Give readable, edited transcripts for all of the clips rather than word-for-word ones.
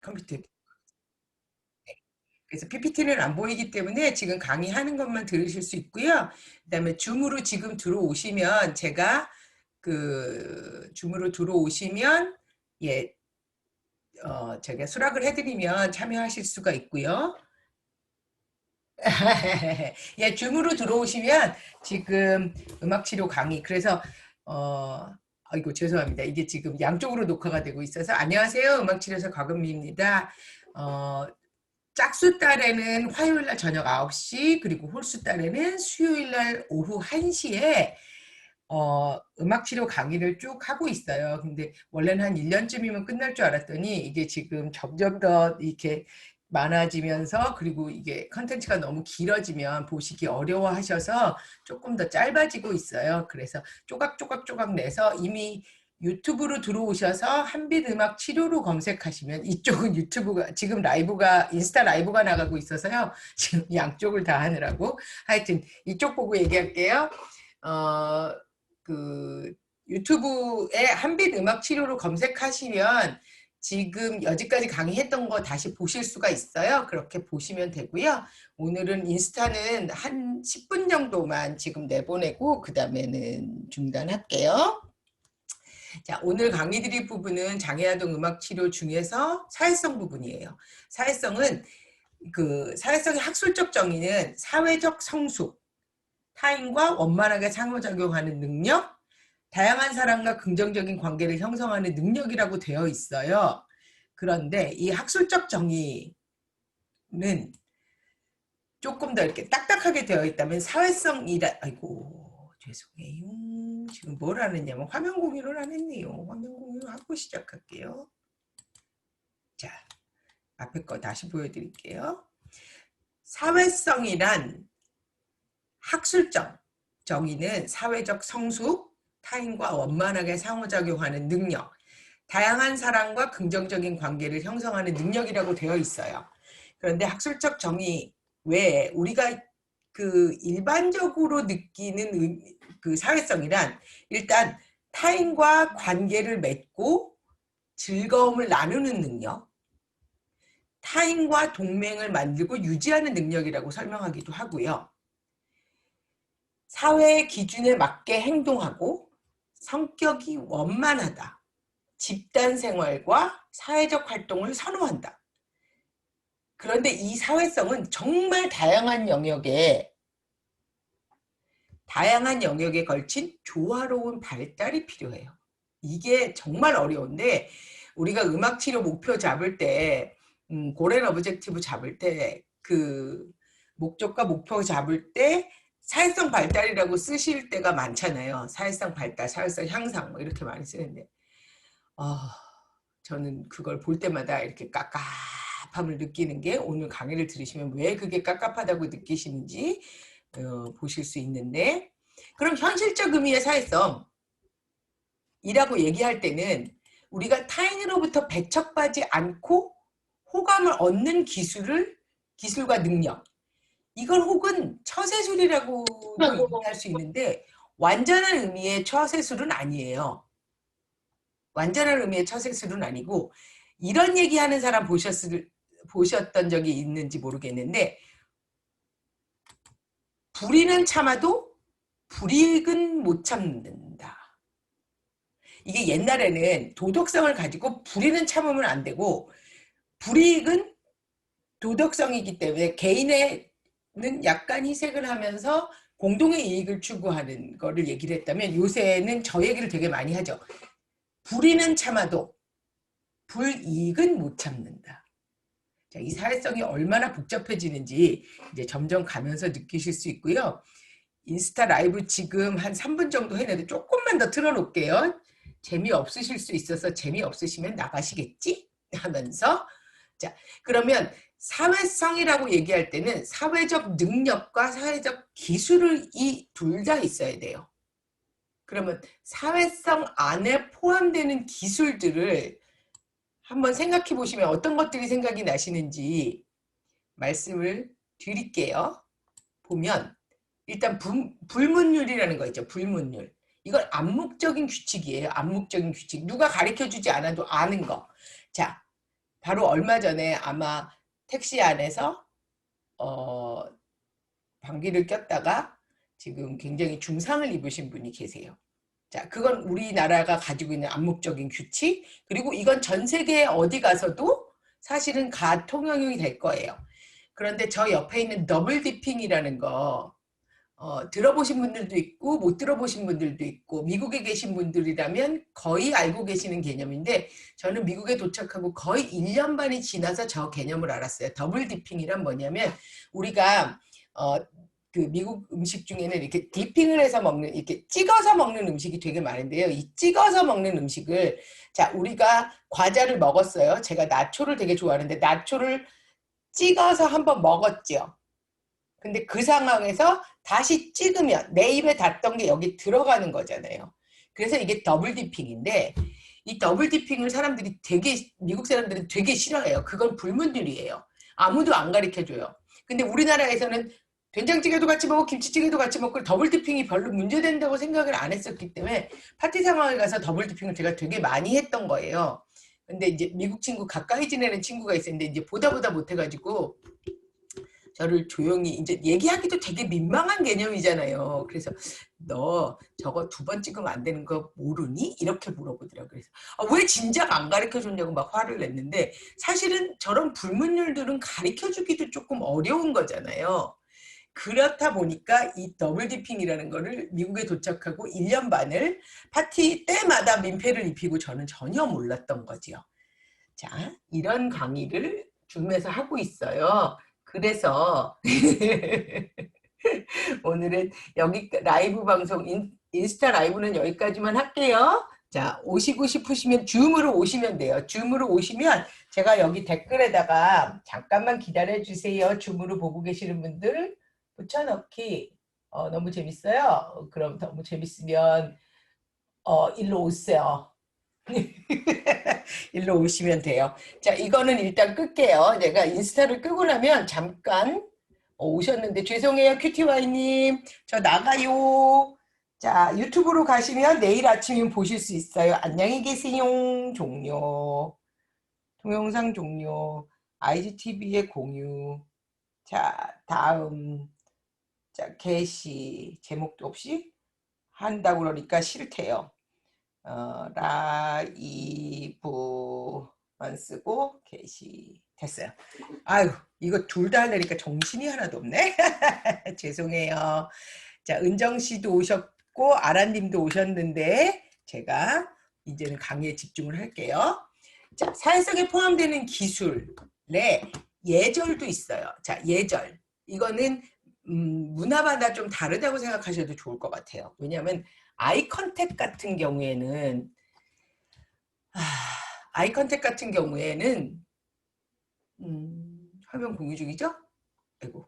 컴퓨터. 그래서 PPT는 안 보이기 때문에 지금 강의하는 것만 들으실 수 있고요. 그다음에 줌으로 지금 들어오시면 제가 줌으로 들어오시면 예, 제가 수락을 해드리면 참여하실 수가 있고요. 예, 줌으로 들어오시면 지금 음악치료 강의 그래서 아이고 죄송합니다. 이게 지금 양쪽으로 녹화가 되고 있어서 안녕하세요. 음악치료사 곽은미입니다. 어, 짝수 딸에는 화요일 날 저녁 9시 그리고 홀수 딸에는 수요일 날 오후 1시에 음악 치료 강의를 쭉 하고 있어요. 근데 원래는 한 1년쯤이면 끝날 줄 알았더니 이게 지금 점점 더 이렇게 많아지면서 그리고 이게 컨텐츠가 너무 길어지면 보시기 어려워하셔서 조금 더 짧아지고 있어요. 그래서 조각조각 내서 이미 유튜브로 들어오셔서 한빛 음악 치료로 검색하시면 이쪽은 유튜브가 지금 라이브가 인스타 라이브가 나가고 있어서요. 지금 양쪽을 다 하느라고 하여튼 이쪽 보고 얘기할게요. 어, 유튜브에 한빛 음악 치료로 검색하시면 지금 여지까지 강의했던 거 다시 보실 수가 있어요. 그렇게 보시면 되고요. 오늘은 인스타는 한 10분 정도만 지금 내보내고 그 다음에는 중단할게요. 자, 오늘 강의 드릴 부분은 장애아동 음악 치료 중에서 사회성 부분이에요. 사회성은 사회성의 학술적 정의는 사회적 성숙, 타인과 원만하게 상호작용하는 능력, 다양한 사람과 긍정적인 관계를 형성하는 능력이라고 되어 있어요. 그런데 이 학술적 정의는 조금 더 이렇게 딱딱하게 되어 있다면 아이고 죄송해요. 지금 뭘 하느냐면 화면 공유를 안 했네요. 화면 공유하고 시작할게요. 자, 앞에 거 다시 보여드릴게요. 사회성이란 학술적 정의는 사회적 성숙, 타인과 원만하게 상호작용하는 능력, 다양한 사람과 긍정적인 관계를 형성하는 능력이라고 되어 있어요. 그런데 학술적 정의 외에 우리가 일반적으로 느끼는 사회성이란 일단 타인과 관계를 맺고 즐거움을 나누는 능력, 타인과 동맹을 만들고 유지하는 능력이라고 설명하기도 하고요. 사회의 기준에 맞게 행동하고 성격이 원만하다. 집단 생활과 사회적 활동을 선호한다. 그런데 이 사회성은 정말 다양한 영역에 걸친 조화로운 발달이 필요해요. 이게 정말 어려운데 우리가 음악 치료 목표 잡을 때 고랜 오브젝티브 잡을 때 목적과 목표 잡을 때 사회성 발달이라고 쓰실 때가 많잖아요. 사회성 발달, 사회성 향상 뭐 이렇게 많이 쓰는데 저는 그걸 볼 때마다 이렇게 깝깝함을 느끼는 게 오늘 강의를 들으시면 왜 그게 깝깝하다고 느끼시는지 보실 수 있는데 그럼 현실적 의미의 사회성이라고 얘기할 때는 우리가 타인으로부터 배척받지 않고 호감을 얻는 기술과 능력 이걸 혹은 처세술이라고도 얘기할 수 있는데 완전한 의미의 처세술은 아니에요. 완전한 의미의 처세술은 아니고 이런 얘기하는 사람 보셨던 적이 있는지 모르겠는데 불의는 참아도 불이익은 못 참는다. 이게 옛날에는 도덕성을 가지고 불의는 참으면 안 되고 불이익은 도덕성이기 때문에 개인은 약간 희생을 하면서 공동의 이익을 추구하는 거를 얘기를 했다면 요새는 저 얘기를 되게 많이 하죠. 불의는 참아도 불이익은 못 참는다. 자, 이 사회성이 얼마나 복잡해지는지 이제 점점 가면서 느끼실 수 있고요. 인스타 라이브 지금 한 3분 정도 했는데 조금만 더 틀어놓을게요. 재미없으실 수 있어서 재미없으시면 나가시겠지? 하면서 자, 그러면 사회성이라고 얘기할 때는 사회적 능력과 사회적 기술을 이 둘 다 있어야 돼요. 그러면 사회성 안에 포함되는 기술들을 한번 생각해 보시면 어떤 것들이 생각이 나시는지 말씀을 드릴게요. 보면 일단 불문율이라는 거 있죠. 불문율. 이건 암묵적인 규칙이에요. 암묵적인 규칙. 누가 가르쳐주지 않아도 아는 거. 자, 바로 얼마 전에 아마 택시 안에서 방귀를 꼈다가 지금 굉장히 중상을 입으신 분이 계세요. 자, 그건 우리나라가 가지고 있는 암묵적인 규칙, 그리고 이건 전 세계 어디 가서도 사실은 통용이 될 거예요. 그런데 저 옆에 있는 더블 디핑이라는 거 들어보신 분들도 있고 못 들어보신 분들도 있고, 미국에 계신 분들이라면 거의 알고 계시는 개념인데, 저는 미국에 도착하고 거의 1년 반이 지나서 저 개념을 알았어요. 더블 디핑이란 뭐냐면, 우리가 그 미국 음식 중에는 이렇게 디핑을 해서 먹는, 이렇게 찍어서 먹는 음식이 되게 많은데요. 이 찍어서 먹는 음식을, 자, 우리가 과자를 먹었어요. 제가 나초를 되게 좋아하는데 나초를 찍어서 한번 먹었죠. 근데 그 상황에서 다시 찍으면 내 입에 닿던 게 여기 들어가는 거잖아요. 그래서 이게 더블 디핑인데, 이 더블 디핑을 미국 사람들은 되게 싫어해요. 그건 불문율이에요. 아무도 안 가르쳐줘요. 근데 우리나라에서는 된장찌개도 같이 먹고 김치찌개도 같이 먹고 더블 디핑이 별로 문제된다고 생각을 안 했었기 때문에 파티 상황에 가서 더블 디핑을 제가 되게 많이 했던 거예요. 근데 이제 미국 친구, 가까이 지내는 친구가 있었는데 이제 보다 못해가지고 저를 조용히, 이제 얘기하기도 되게 민망한 개념이잖아요. 그래서 너 저거 2번 찍으면 안 되는 거 모르니? 이렇게 물어보더라고요. 그래서 왜 진작 안 가르쳐줬냐고 막 화를 냈는데, 사실은 저런 불문율들은 가르쳐주기도 조금 어려운 거잖아요. 그렇다 보니까 이 더블 디핑이라는 거를 미국에 도착하고 1년 반을 파티 때마다 민폐를 입히고 저는 전혀 몰랐던 거지요. 자, 이런 강의를 줌에서 하고 있어요. 그래서 오늘은 여기 라이브 방송, 인스타 라이브는 여기까지만 할게요. 자, 오시고 싶으시면 줌으로 오시면 돼요. 줌으로 오시면 제가 여기 댓글에다가 잠깐만 기다려 주세요. 줌으로 보고 계시는 분들 붙여넣기. 너무 재밌어요. 그럼 너무 재밌으면 일로 오세요. 일로 오시면 돼요. 자, 이거는 일단 끌게요. 내가 인스타를 끄고 나면 잠깐 오셨는데 죄송해요, 큐티와이님. 저 나가요. 자, 유튜브로 가시면 내일 아침이면 보실 수 있어요. 안녕히 계세요. 종료. 동영상 종료. IGTV의 공유. 자, 다음. 자, 게시. 제목도 없이 한다고 그러니까 싫대요. 라이브만 쓰고 게시. 됐어요. 아유, 이거 둘 다 하려니까 정신이 하나도 없네. 죄송해요. 자, 은정씨도 오셨고 아란님도 오셨는데 제가 이제는 강의에 집중을 할게요. 자, 사회성에 포함되는 기술에 예절도 있어요. 자, 예절. 이거는 문화마다 좀 다르다고 생각하셔도 좋을 것 같아요. 왜냐하면 아이 컨택 같은 경우에는 화면 공유 중이죠? 아이고.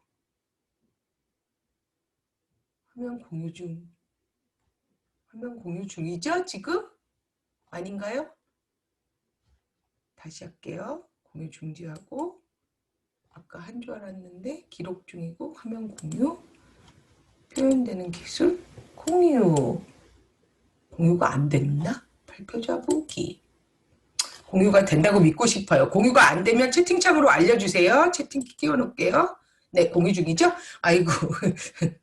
화면 공유 중이죠? 지금? 아닌가요? 다시 할게요. 공유 중지하고, 아까 한 줄 알았는데 기록 중이고, 화면 공유, 표현되는 기술, 공유가 안 됐나? 발표자 보기. 공유가 된다고 믿고 싶어요. 공유가 안 되면 채팅창으로 알려주세요. 채팅 띄워놓을게요. 네, 공유 중이죠? 아이고,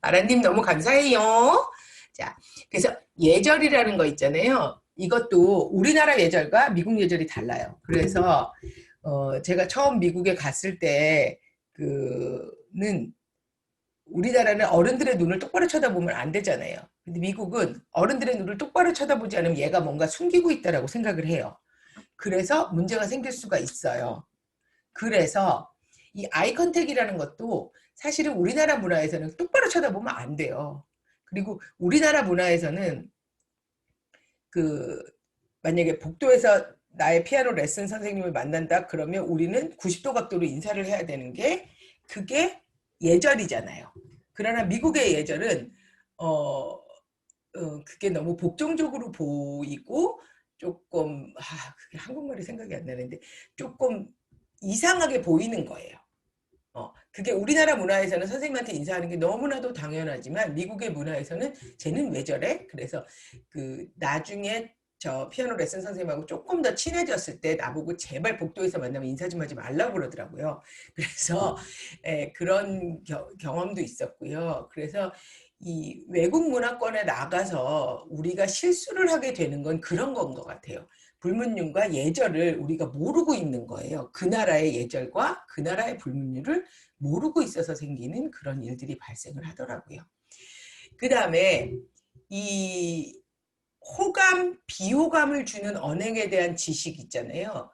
아란님 너무 감사해요. 자, 그래서 예절이라는 거 있잖아요. 이것도 우리나라 예절과 미국 예절이 달라요. 그래서 제가 처음 미국에 갔을 때 우리나라는 어른들의 눈을 똑바로 쳐다보면 안 되잖아요. 근데 미국은 어른들의 눈을 똑바로 쳐다보지 않으면 얘가 뭔가 숨기고 있다라고 생각을 해요. 그래서 문제가 생길 수가 있어요. 그래서 이 아이 컨택이라는 것도 사실은 우리나라 문화에서는 똑바로 쳐다보면 안 돼요. 그리고 우리나라 문화에서는 만약에 복도에서 나의 피아노 레슨 선생님을 만난다 그러면 우리는 90도 각도로 인사를 해야 되는 게 그게 예절이잖아요. 그러나 미국의 예절은 그게 너무 복종적으로 보이고 조금 그게 한국말이 생각이 안 나는데 조금 이상하게 보이는 거예요. 그게 우리나라 문화에서는 선생님한테 인사하는 게 너무나도 당연하지만 미국의 문화에서는 쟤는 왜 저래? 그래서 나중에 저 피아노 레슨 선생님하고 조금 더 친해졌을 때 나보고 제발 복도에서 만나면 인사 좀 하지 말라고 그러더라고요. 그래서 그런 경험도 있었고요. 그래서 이 외국 문화권에 나가서 우리가 실수를 하게 되는 건 그런 건 것 같아요. 불문율과 예절을 우리가 모르고 있는 거예요. 그 나라의 예절과 그 나라의 불문율을 모르고 있어서 생기는 그런 일들이 발생을 하더라고요. 그 다음에 이 호감, 비호감을 주는 언행에 대한 지식 있잖아요.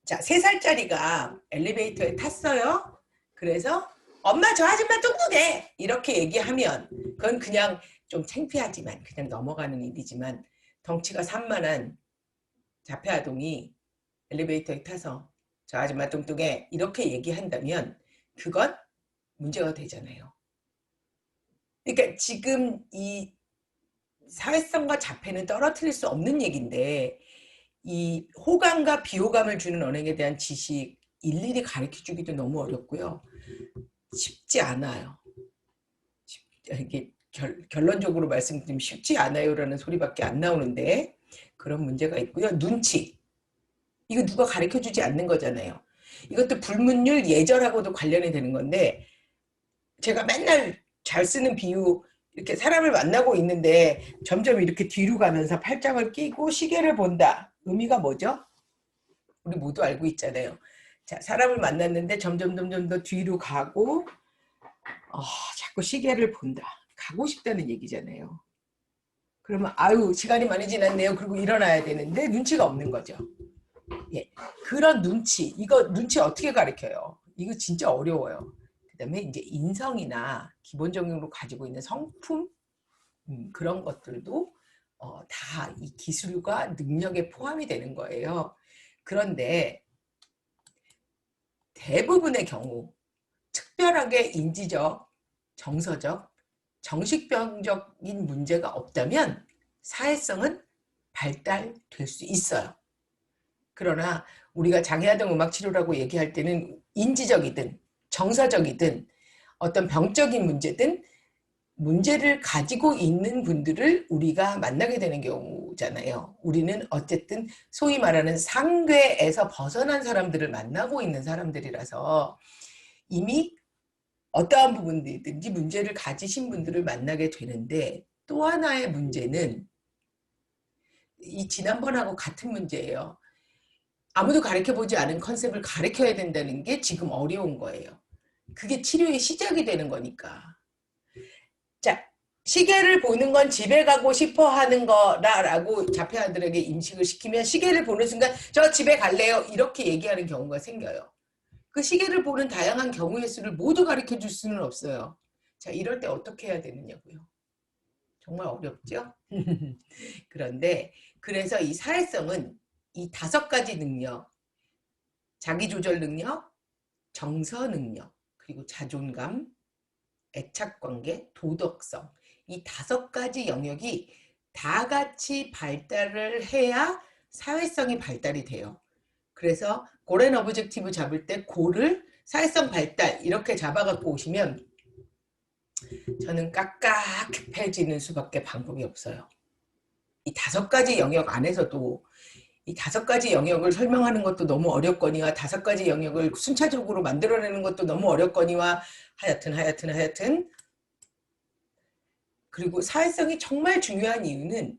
자, 3살짜리가 엘리베이터에 탔어요. 그래서 엄마 저 아줌마 뚱뚱해 이렇게 얘기하면 그건 그냥 좀 창피하지만 그냥 넘어가는 일이지만 덩치가 산만한 자폐아동이 엘리베이터에 타서 저 아줌마 뚱뚱해 이렇게 얘기한다면 그건 문제가 되잖아요. 그러니까 지금 이 사회성과 자폐는 떨어뜨릴 수 없는 얘기인데 이 호감과 비호감을 주는 언행에 대한 지식 일일이 가르쳐주기도 너무 어렵고요. 쉽지 않아요. 이게 결론적으로 말씀드리면 쉽지 않아요라는 소리밖에 안 나오는데 그런 문제가 있고요. 눈치. 이거 누가 가르쳐주지 않는 거잖아요. 이것도 불문율 예절하고도 관련이 되는 건데 제가 맨날 잘 쓰는 비유 이렇게 사람을 만나고 있는데 점점 이렇게 뒤로 가면서 팔짱을 끼고 시계를 본다. 의미가 뭐죠? 우리 모두 알고 있잖아요. 자, 사람을 만났는데 점점 더 뒤로 가고 자꾸 시계를 본다. 가고 싶다는 얘기잖아요. 그러면 아유 시간이 많이 지났네요. 그리고 일어나야 되는데 눈치가 없는 거죠. 예, 그런 눈치. 이거 눈치 어떻게 가르쳐요? 이거 진짜 어려워요. 그다음에 이제 인성이나 기본적으로 가지고 있는 성품 그런 것들도 다 이 기술과 능력에 포함이 되는 거예요. 그런데 대부분의 경우 특별하게 인지적, 정서적, 정신병적인 문제가 없다면 사회성은 발달될 수 있어요. 그러나 우리가 장애아동 음악치료라고 얘기할 때는 인지적이든 정서적이든 어떤 병적인 문제든 문제를 가지고 있는 분들을 우리가 만나게 되는 경우잖아요. 우리는 어쨌든 소위 말하는 상괴에서 벗어난 사람들을 만나고 있는 사람들이라서 이미 어떠한 부분이든지 문제를 가지신 분들을 만나게 되는데 또 하나의 문제는 이 지난번하고 같은 문제예요. 아무도 가르쳐보지 않은 컨셉을 가르쳐야 된다는 게 지금 어려운 거예요. 그게 치료의 시작이 되는 거니까. 자, 시계를 보는 건 집에 가고 싶어 하는 거라고 자폐아들에게 인식을 시키면 시계를 보는 순간 저 집에 갈래요 이렇게 얘기하는 경우가 생겨요. 그 시계를 보는 다양한 경우의 수를 모두 가르쳐 줄 수는 없어요. 자, 이럴 때 어떻게 해야 되느냐고요. 정말 어렵죠? 그런데 그래서 이 사회성은 이 5가지 능력, 자기조절 능력, 정서 능력, 그리고 자존감, 애착관계, 도덕성 이 5가지 영역이 다 같이 발달을 해야 사회성이 발달이 돼요. 그래서 고랜 오브젝티브 잡을 때 고를 사회성 발달 이렇게 잡아갖고 오시면 저는 깝깝해지는 수밖에 방법이 없어요. 이 5가지 영역 안에서도 이 5가지 영역을 설명하는 것도 너무 어렵거니와 5가지 영역을 순차적으로 만들어내는 것도 너무 어렵거니와 하여튼 그리고 사회성이 정말 중요한 이유는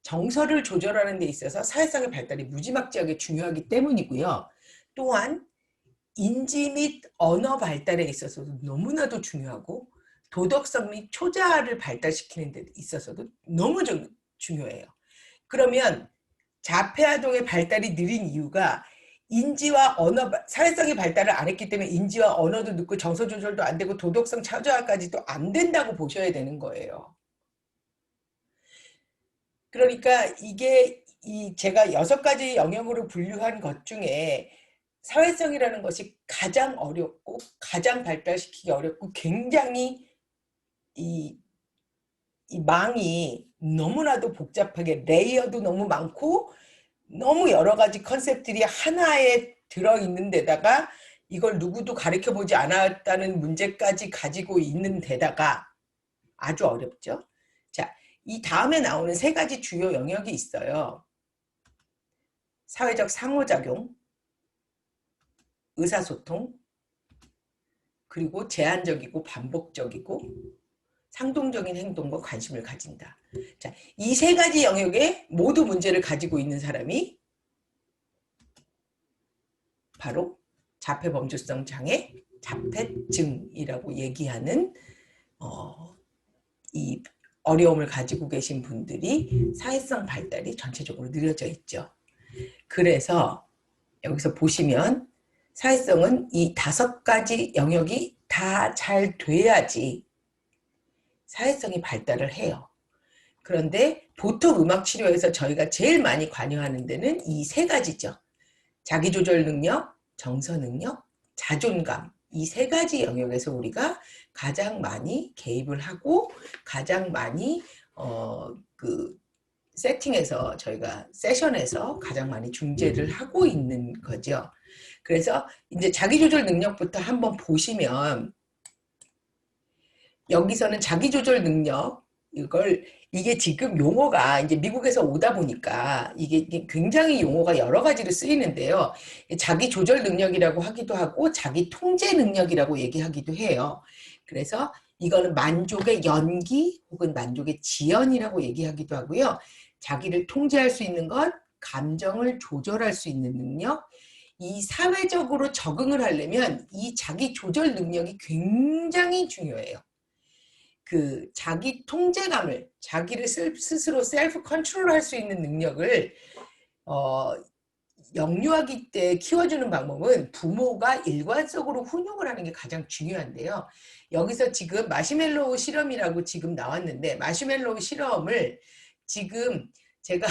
정서를 조절하는 데 있어서 사회성의 발달이 무지막지하게 중요하기 때문이고요. 또한 인지 및 언어 발달에 있어서도 너무나도 중요하고 도덕성 및 초자아를 발달시키는 데 있어서도 너무 중요해요. 그러면 자폐아동의 발달이 느린 이유가 인지와 언어, 사회성이 발달을 안 했기 때문에 인지와 언어도 늦고 정서 조절도 안 되고 도덕성 초자아까지도 안 된다고 보셔야 되는 거예요. 그러니까 이게 제가 6가지 영역으로 분류한 것 중에 사회성이라는 것이 가장 어렵고 가장 발달시키기 어렵고 굉장히 이 망이 너무나도 복잡하게 레이어도 너무 많고 너무 여러 가지 컨셉들이 하나에 들어있는 데다가 이걸 누구도 가르쳐보지 않았다는 문제까지 가지고 있는 데다가 아주 어렵죠. 자, 이 다음에 나오는 세 가지 주요 영역이 있어요. 사회적 상호작용, 의사소통, 그리고 제한적이고 반복적이고 상동적인 행동과 관심을 가진다. 자, 이 세 가지 영역에 모두 문제를 가지고 있는 사람이 바로 자폐범주성 장애, 자폐증이라고 얘기하는 이 어려움을 가지고 계신 분들이 사회성 발달이 전체적으로 느려져 있죠. 그래서 여기서 보시면 사회성은 이 5가지 영역이 다 잘 돼야지 사회성이 발달을 해요. 그런데 보통 음악치료에서 저희가 제일 많이 관여하는 데는 이 3가지죠. 자기조절 능력, 정서 능력, 자존감, 이 3가지 영역에서 우리가 가장 많이 개입을 하고 가장 많이 그 세팅에서 저희가 세션에서 가장 많이 중재를 하고 있는 거죠. 그래서 이제 자기조절 능력부터 한번 보시면 여기서는 자기조절 능력 이게 지금 용어가 이제 미국에서 오다 보니까 이게 굉장히 용어가 여러 가지로 쓰이는데요. 자기 조절 능력이라고 하기도 하고 자기 통제 능력이라고 얘기하기도 해요. 그래서 이거는 만족의 연기 혹은 만족의 지연이라고 얘기하기도 하고요. 자기를 통제할 수 있는 것, 감정을 조절할 수 있는 능력, 이 사회적으로 적응을 하려면 이 자기 조절 능력이 굉장히 중요해요. 그 자기 통제감을 자기를 스스로 셀프 컨트롤할 수 있는 능력을 영유아기 때 키워주는 방법은 부모가 일관적으로 훈육을 하는 게 가장 중요한데요. 여기서 지금 마시멜로우 실험이라고 지금 나왔는데 마시멜로우 실험을 지금 제가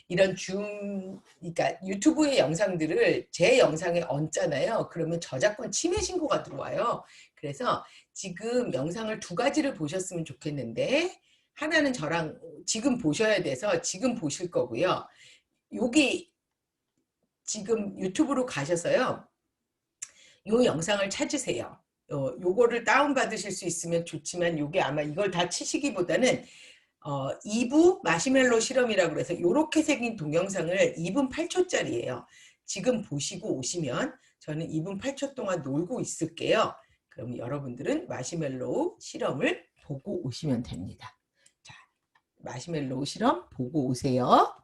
이런 그러니까 유튜브의 영상들을 제 영상에 얹잖아요. 그러면 저작권 침해 신고가 들어와요. 그래서 지금 영상을 2가지를 보셨으면 좋겠는데 하나는 저랑 지금 보셔야 돼서 지금 보실 거고요. 여기 지금 유튜브로 가셔서요. 요 영상을 찾으세요. 요거를 다운받으실 수 있으면 좋지만 요게 아마 이걸 다 치시기보다는 2부 마시멜로 실험이라고 해서 이렇게 생긴 동영상을 2분 8초짜리예요. 지금 보시고 오시면 저는 2분 8초 동안 놀고 있을게요. 그럼 여러분들은 마시멜로우 실험을 보고 오시면 됩니다. 자, 마시멜로우 실험 보고 오세요.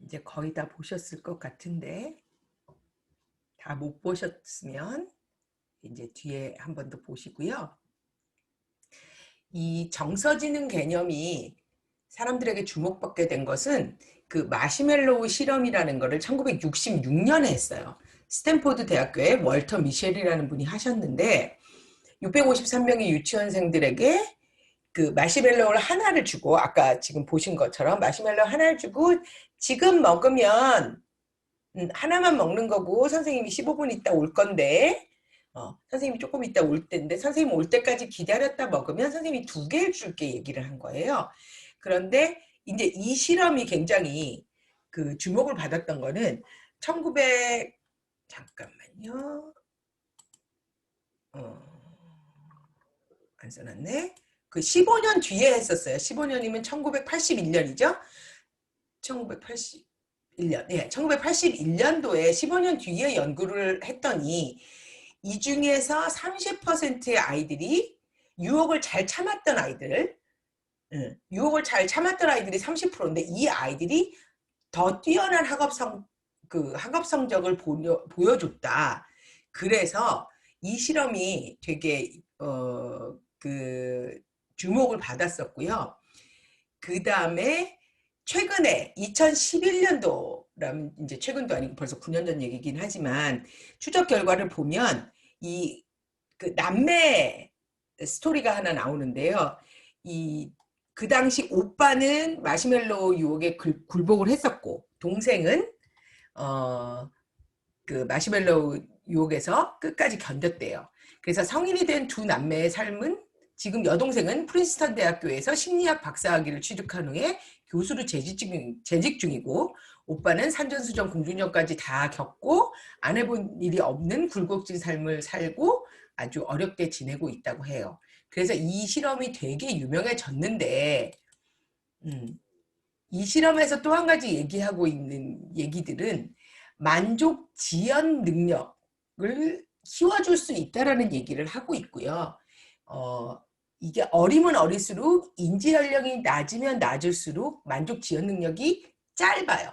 이제 거의 다 보셨을 것 같은데 다 못 보셨으면 이제 뒤에 한 번 더 보시고요. 이 정서지능 개념이 사람들에게 주목받게 된 것은 그 마시멜로우 실험이라는 거를 1966년에 했어요. 스탠포드 대학교의 월터 미셸이라는 분이 하셨는데 653명의 유치원생들에게 그 마시멜로우를 하나를 주고 아까 지금 보신 것처럼 마시멜로우 하나를 주고 지금 먹으면 하나만 먹는 거고 선생님이 15분 있다 올 건데 선생님이 조금 있다 올 텐데 선생님 올 때까지 기다렸다 먹으면 선생님이 2개를 줄게 얘기를 한 거예요. 그런데 이제 이 실험이 굉장히 그 주목을 받았던 거는 1900 잠깐만요. 안 써놨네. 그 15년 뒤에 했었어요. 15년이면 1981년이죠. 1981년. 네, 1981년도에 15년 뒤에 연구를 했더니 이 중에서 30%의 아이들이 유혹을 잘 참았던 아이들, 유혹을 잘 참았던 아이들이 30%인데 이 아이들이 더 뛰어난 학업 성적을 보여줬다. 그래서 이 실험이 되게 그 주목을 받았었고요. 그 다음에 최근에 2011년도라면 이제 최근도 아니고 벌써 9년 전 얘기긴 하지만 추적 결과를 보면 이 그 남매 스토리가 하나 나오는데요. 그 당시 오빠는 마시멜로 유혹에 굴복을 했었고 동생은 그 마시멜로 유혹에서 끝까지 견뎠대요. 그래서 성인이 된 두 남매의 삶은 지금 여동생은 프린스턴 대학교에서 심리학 박사학위를 취득한 후에 교수로 재직 중이고 오빠는 산전수전 공중전까지 다 겪고 안 해본 일이 없는 굴곡진 삶을 살고 아주 어렵게 지내고 있다고 해요. 그래서 이 실험이 되게 유명해졌는데 이 실험에서 또 한 가지 얘기하고 있는 얘기들은 만족 지연 능력을 키워줄 수 있다라는 얘기를 하고 있고요. 이게 어리면 어릴수록 인지 연령이 낮으면 낮을수록 만족 지연 능력이 짧아요.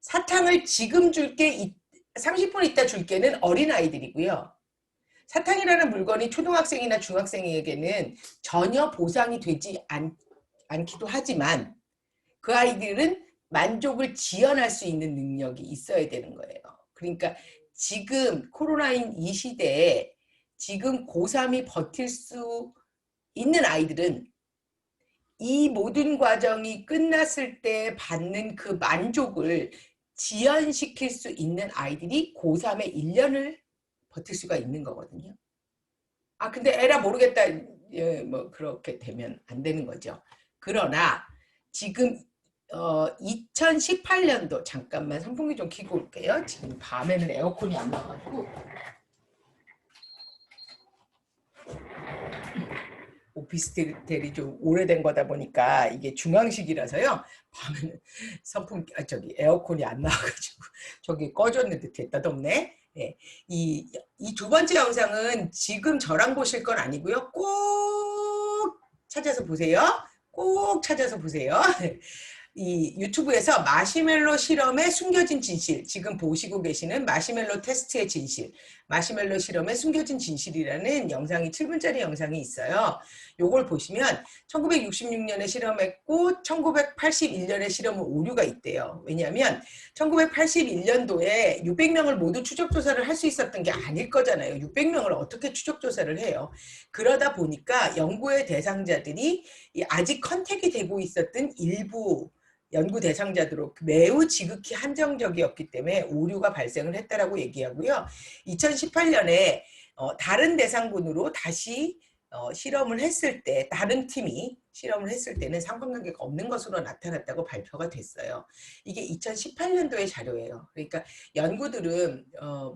사탕을 지금 줄게 30분 있다 줄게는 어린 아이들이고요. 사탕이라는 물건이 초등학생이나 중학생에게는 전혀 보상이 되지 않기도 하지만 그 아이들은 만족을 지연할 수 있는 능력이 있어야 되는 거예요. 그러니까 지금 코로나인 이 시대에 지금 고3이 버틸 수 있는 아이들은 이 모든 과정이 끝났을 때 받는 그 만족을 지연시킬 수 있는 아이들이 고3의 1년을 버틸 수가 있는 거거든요. 아 근데 에라 모르겠다 뭐 그렇게 되면 안 되는 거죠. 그러나 지금 2018년도 잠깐만 선풍기 좀 켜고 올게요. 지금 밤에는 에어컨이 안 나가지고 오피스텔이 좀 오래된 거다 보니까 이게 중앙식이라서요. 밤에는 에어컨이 안 나와가지고 저기 꺼졌는데 됐다 덥네. 네. 이 두 번째 영상은 지금 저랑 보실 건 아니고요. 꼭 찾아서 보세요. 꼭 찾아서 보세요. 이 유튜브에서 마시멜로 실험의 숨겨진 진실, 지금 보시고 계시는 마시멜로 테스트의 진실, 마시멜로 실험의 숨겨진 진실이라는 영상이 7분짜리 영상이 있어요. 요걸 보시면 1966년에 실험했고 1981년에 실험은 오류가 있대요. 왜냐하면 1981년도에 600명을 모두 추적조사를 할 수 있었던 게 아닐 거잖아요. 600명을 어떻게 추적조사를 해요. 그러다 보니까 연구의 대상자들이 아직 컨택이 되고 있었던 일부 연구 대상자들로 매우 지극히 한정적이었기 때문에 오류가 발생을 했다라고 얘기하고요. 2018년에 다른 대상군으로 다시 실험을 했을 때 다른 팀이 실험을 했을 때는 상관관계가 없는 것으로 나타났다고 발표가 됐어요. 이게 2018년도의 자료예요. 그러니까 연구들은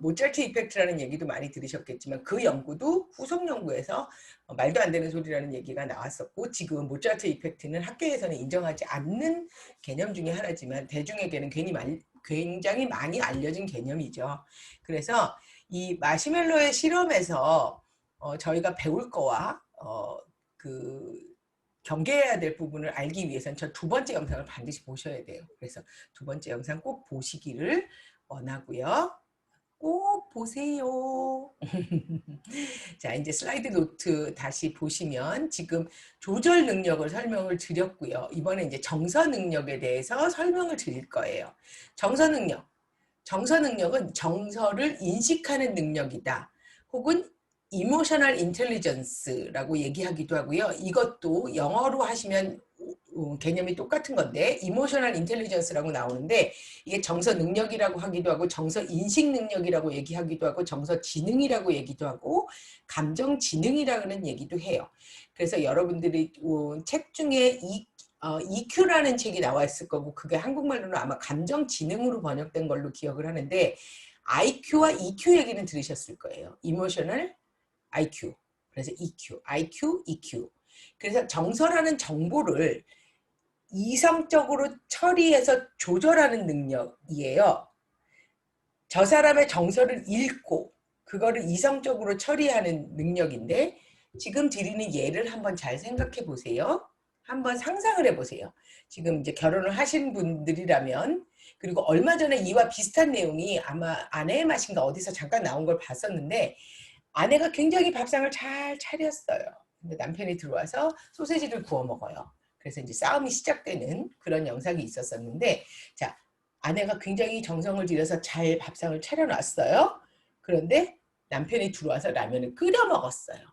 모차르트 이펙트라는 얘기도 많이 들으셨겠지만 그 연구도 후속 연구에서 말도 안 되는 소리라는 얘기가 나왔었고 지금 모차르트 이펙트는 학계에서는 인정하지 않는 개념 중에 하나지만 대중에게는 굉장히 많이 알려진 개념이죠. 그래서 이 마시멜로의 실험에서 저희가 배울 거와 그 경계해야 될 부분을 알기 위해서는 저 두 번째 영상을 반드시 보셔야 돼요. 그래서 두 번째 영상 꼭 보시기를 원하고요. 꼭 보세요. 자, 이제 슬라이드 노트 다시 보시면 지금 조절 능력을 설명을 드렸고요. 이번에 이제 정서 능력에 대해서 설명을 드릴 거예요. 정서 능력은 정서를 인식하는 능력이다. 혹은 이모셔널 인텔리전스라고 얘기하기도 하고요. 이것도 영어로 하시면 개념이 똑같은 건데 이모셔널 인텔리전스라고 나오는데 이게 정서 능력이라고 하기도 하고 정서 인식 능력이라고 얘기하기도 하고 정서 지능이라고 얘기도 하고 감정 지능이라는 얘기도 해요. 그래서 여러분들이 책 중에 EQ라는 책이 나와 있을 거고 그게 한국말로는 아마 감정 지능으로 번역된 걸로 기억을 하는데 IQ와 EQ 얘기는 들으셨을 거예요. 이모셔널 IQ. 그래서 EQ, IQ, EQ. 그래서 정서라는 정보를 이성적으로 처리해서 조절하는 능력이에요. 저 사람의 정서를 읽고 그거를 이성적으로 처리하는 능력인데 지금 드리는 예를 한번 잘 생각해 보세요. 한번 상상을 해보세요. 지금 이제 결혼을 하신 분들이라면 그리고 얼마 전에 이와 비슷한 내용이 아마 아내의 맛인가 어디서 잠깐 나온 걸 봤었는데 아내가 굉장히 밥상을 잘 차렸어요. 근데 남편이 들어와서 소세지를 구워 먹어요. 그래서 이제 싸움이 시작되는 그런 영상이 있었었는데 자, 아내가 굉장히 정성을 들여서 잘 밥상을 차려놨어요. 그런데 남편이 들어와서 라면을 끓여 먹었어요.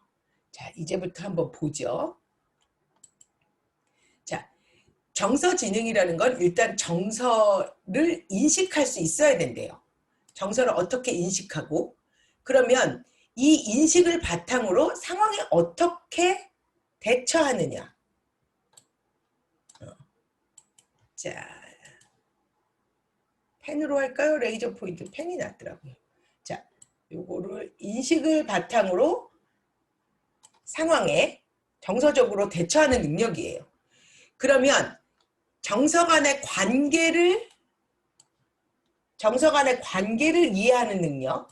자, 이제부터 한번 보죠. 자, 정서지능이라는 건 일단 정서를 인식할 수 있어야 된대요. 정서를 어떻게 인식하고 그러면 이 인식을 바탕으로 상황에 어떻게 대처하느냐. 자, 펜으로 할까요? 레이저 포인트 펜이 낫더라고요. 자, 요거를 인식을 바탕으로 상황에 정서적으로 대처하는 능력이에요. 그러면 정서 간의 관계를 이해하는 능력이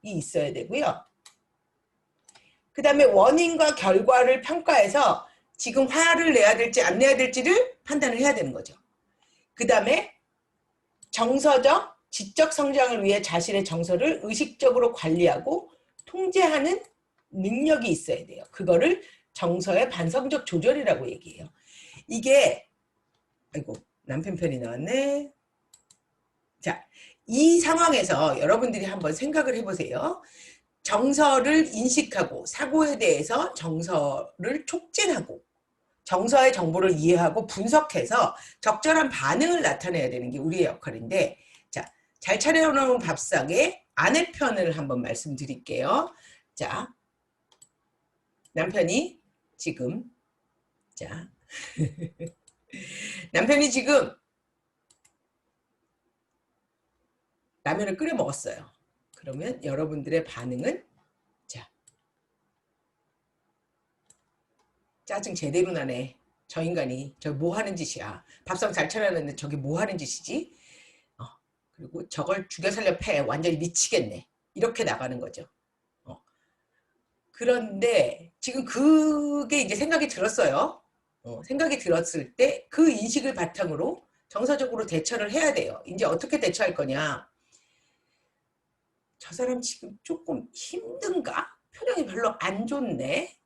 있어야 되고요. 그 다음에 원인과 결과를 평가해서 지금 화를 내야 될지 안 내야 될지를 판단을 해야 되는 거죠. 그 다음에 정서적, 지적 성장을 위해 자신의 정서를 의식적으로 관리하고 통제하는 능력이 있어야 돼요. 그거를 정서의 반성적 조절이라고 얘기해요. 이게 아이고 남편 편이 나왔네. 자, 이 상황에서 여러분들이 한번 생각을 해보세요. 정서를 인식하고 사고에 대해서 정서를 촉진하고 정서의 정보를 이해하고 분석해서 적절한 반응을 나타내야 되는 게 우리의 역할인데 자, 잘 차려놓은 밥상에 아내 편을 한번 말씀드릴게요. 자, 남편이 지금 자 남편이 지금 라면을 끓여 먹었어요. 그러면 여러분들의 반응은 자, 짜증 제대로 나네. 저 인간이 저 뭐 하는 짓이야. 밥상 잘 차려놨는데 저게 뭐 하는 짓이지? 그리고 저걸 죽여 살려 패. 완전히 미치겠네. 이렇게 나가는 거죠. 그런데 지금 그게 이제 생각이 들었어요. 생각이 들었을 때 그 인식을 바탕으로 정서적으로 대처를 해야 돼요. 이제 어떻게 대처할 거냐. 저 사람 지금 조금 힘든가? 표정이 별로 안 좋네.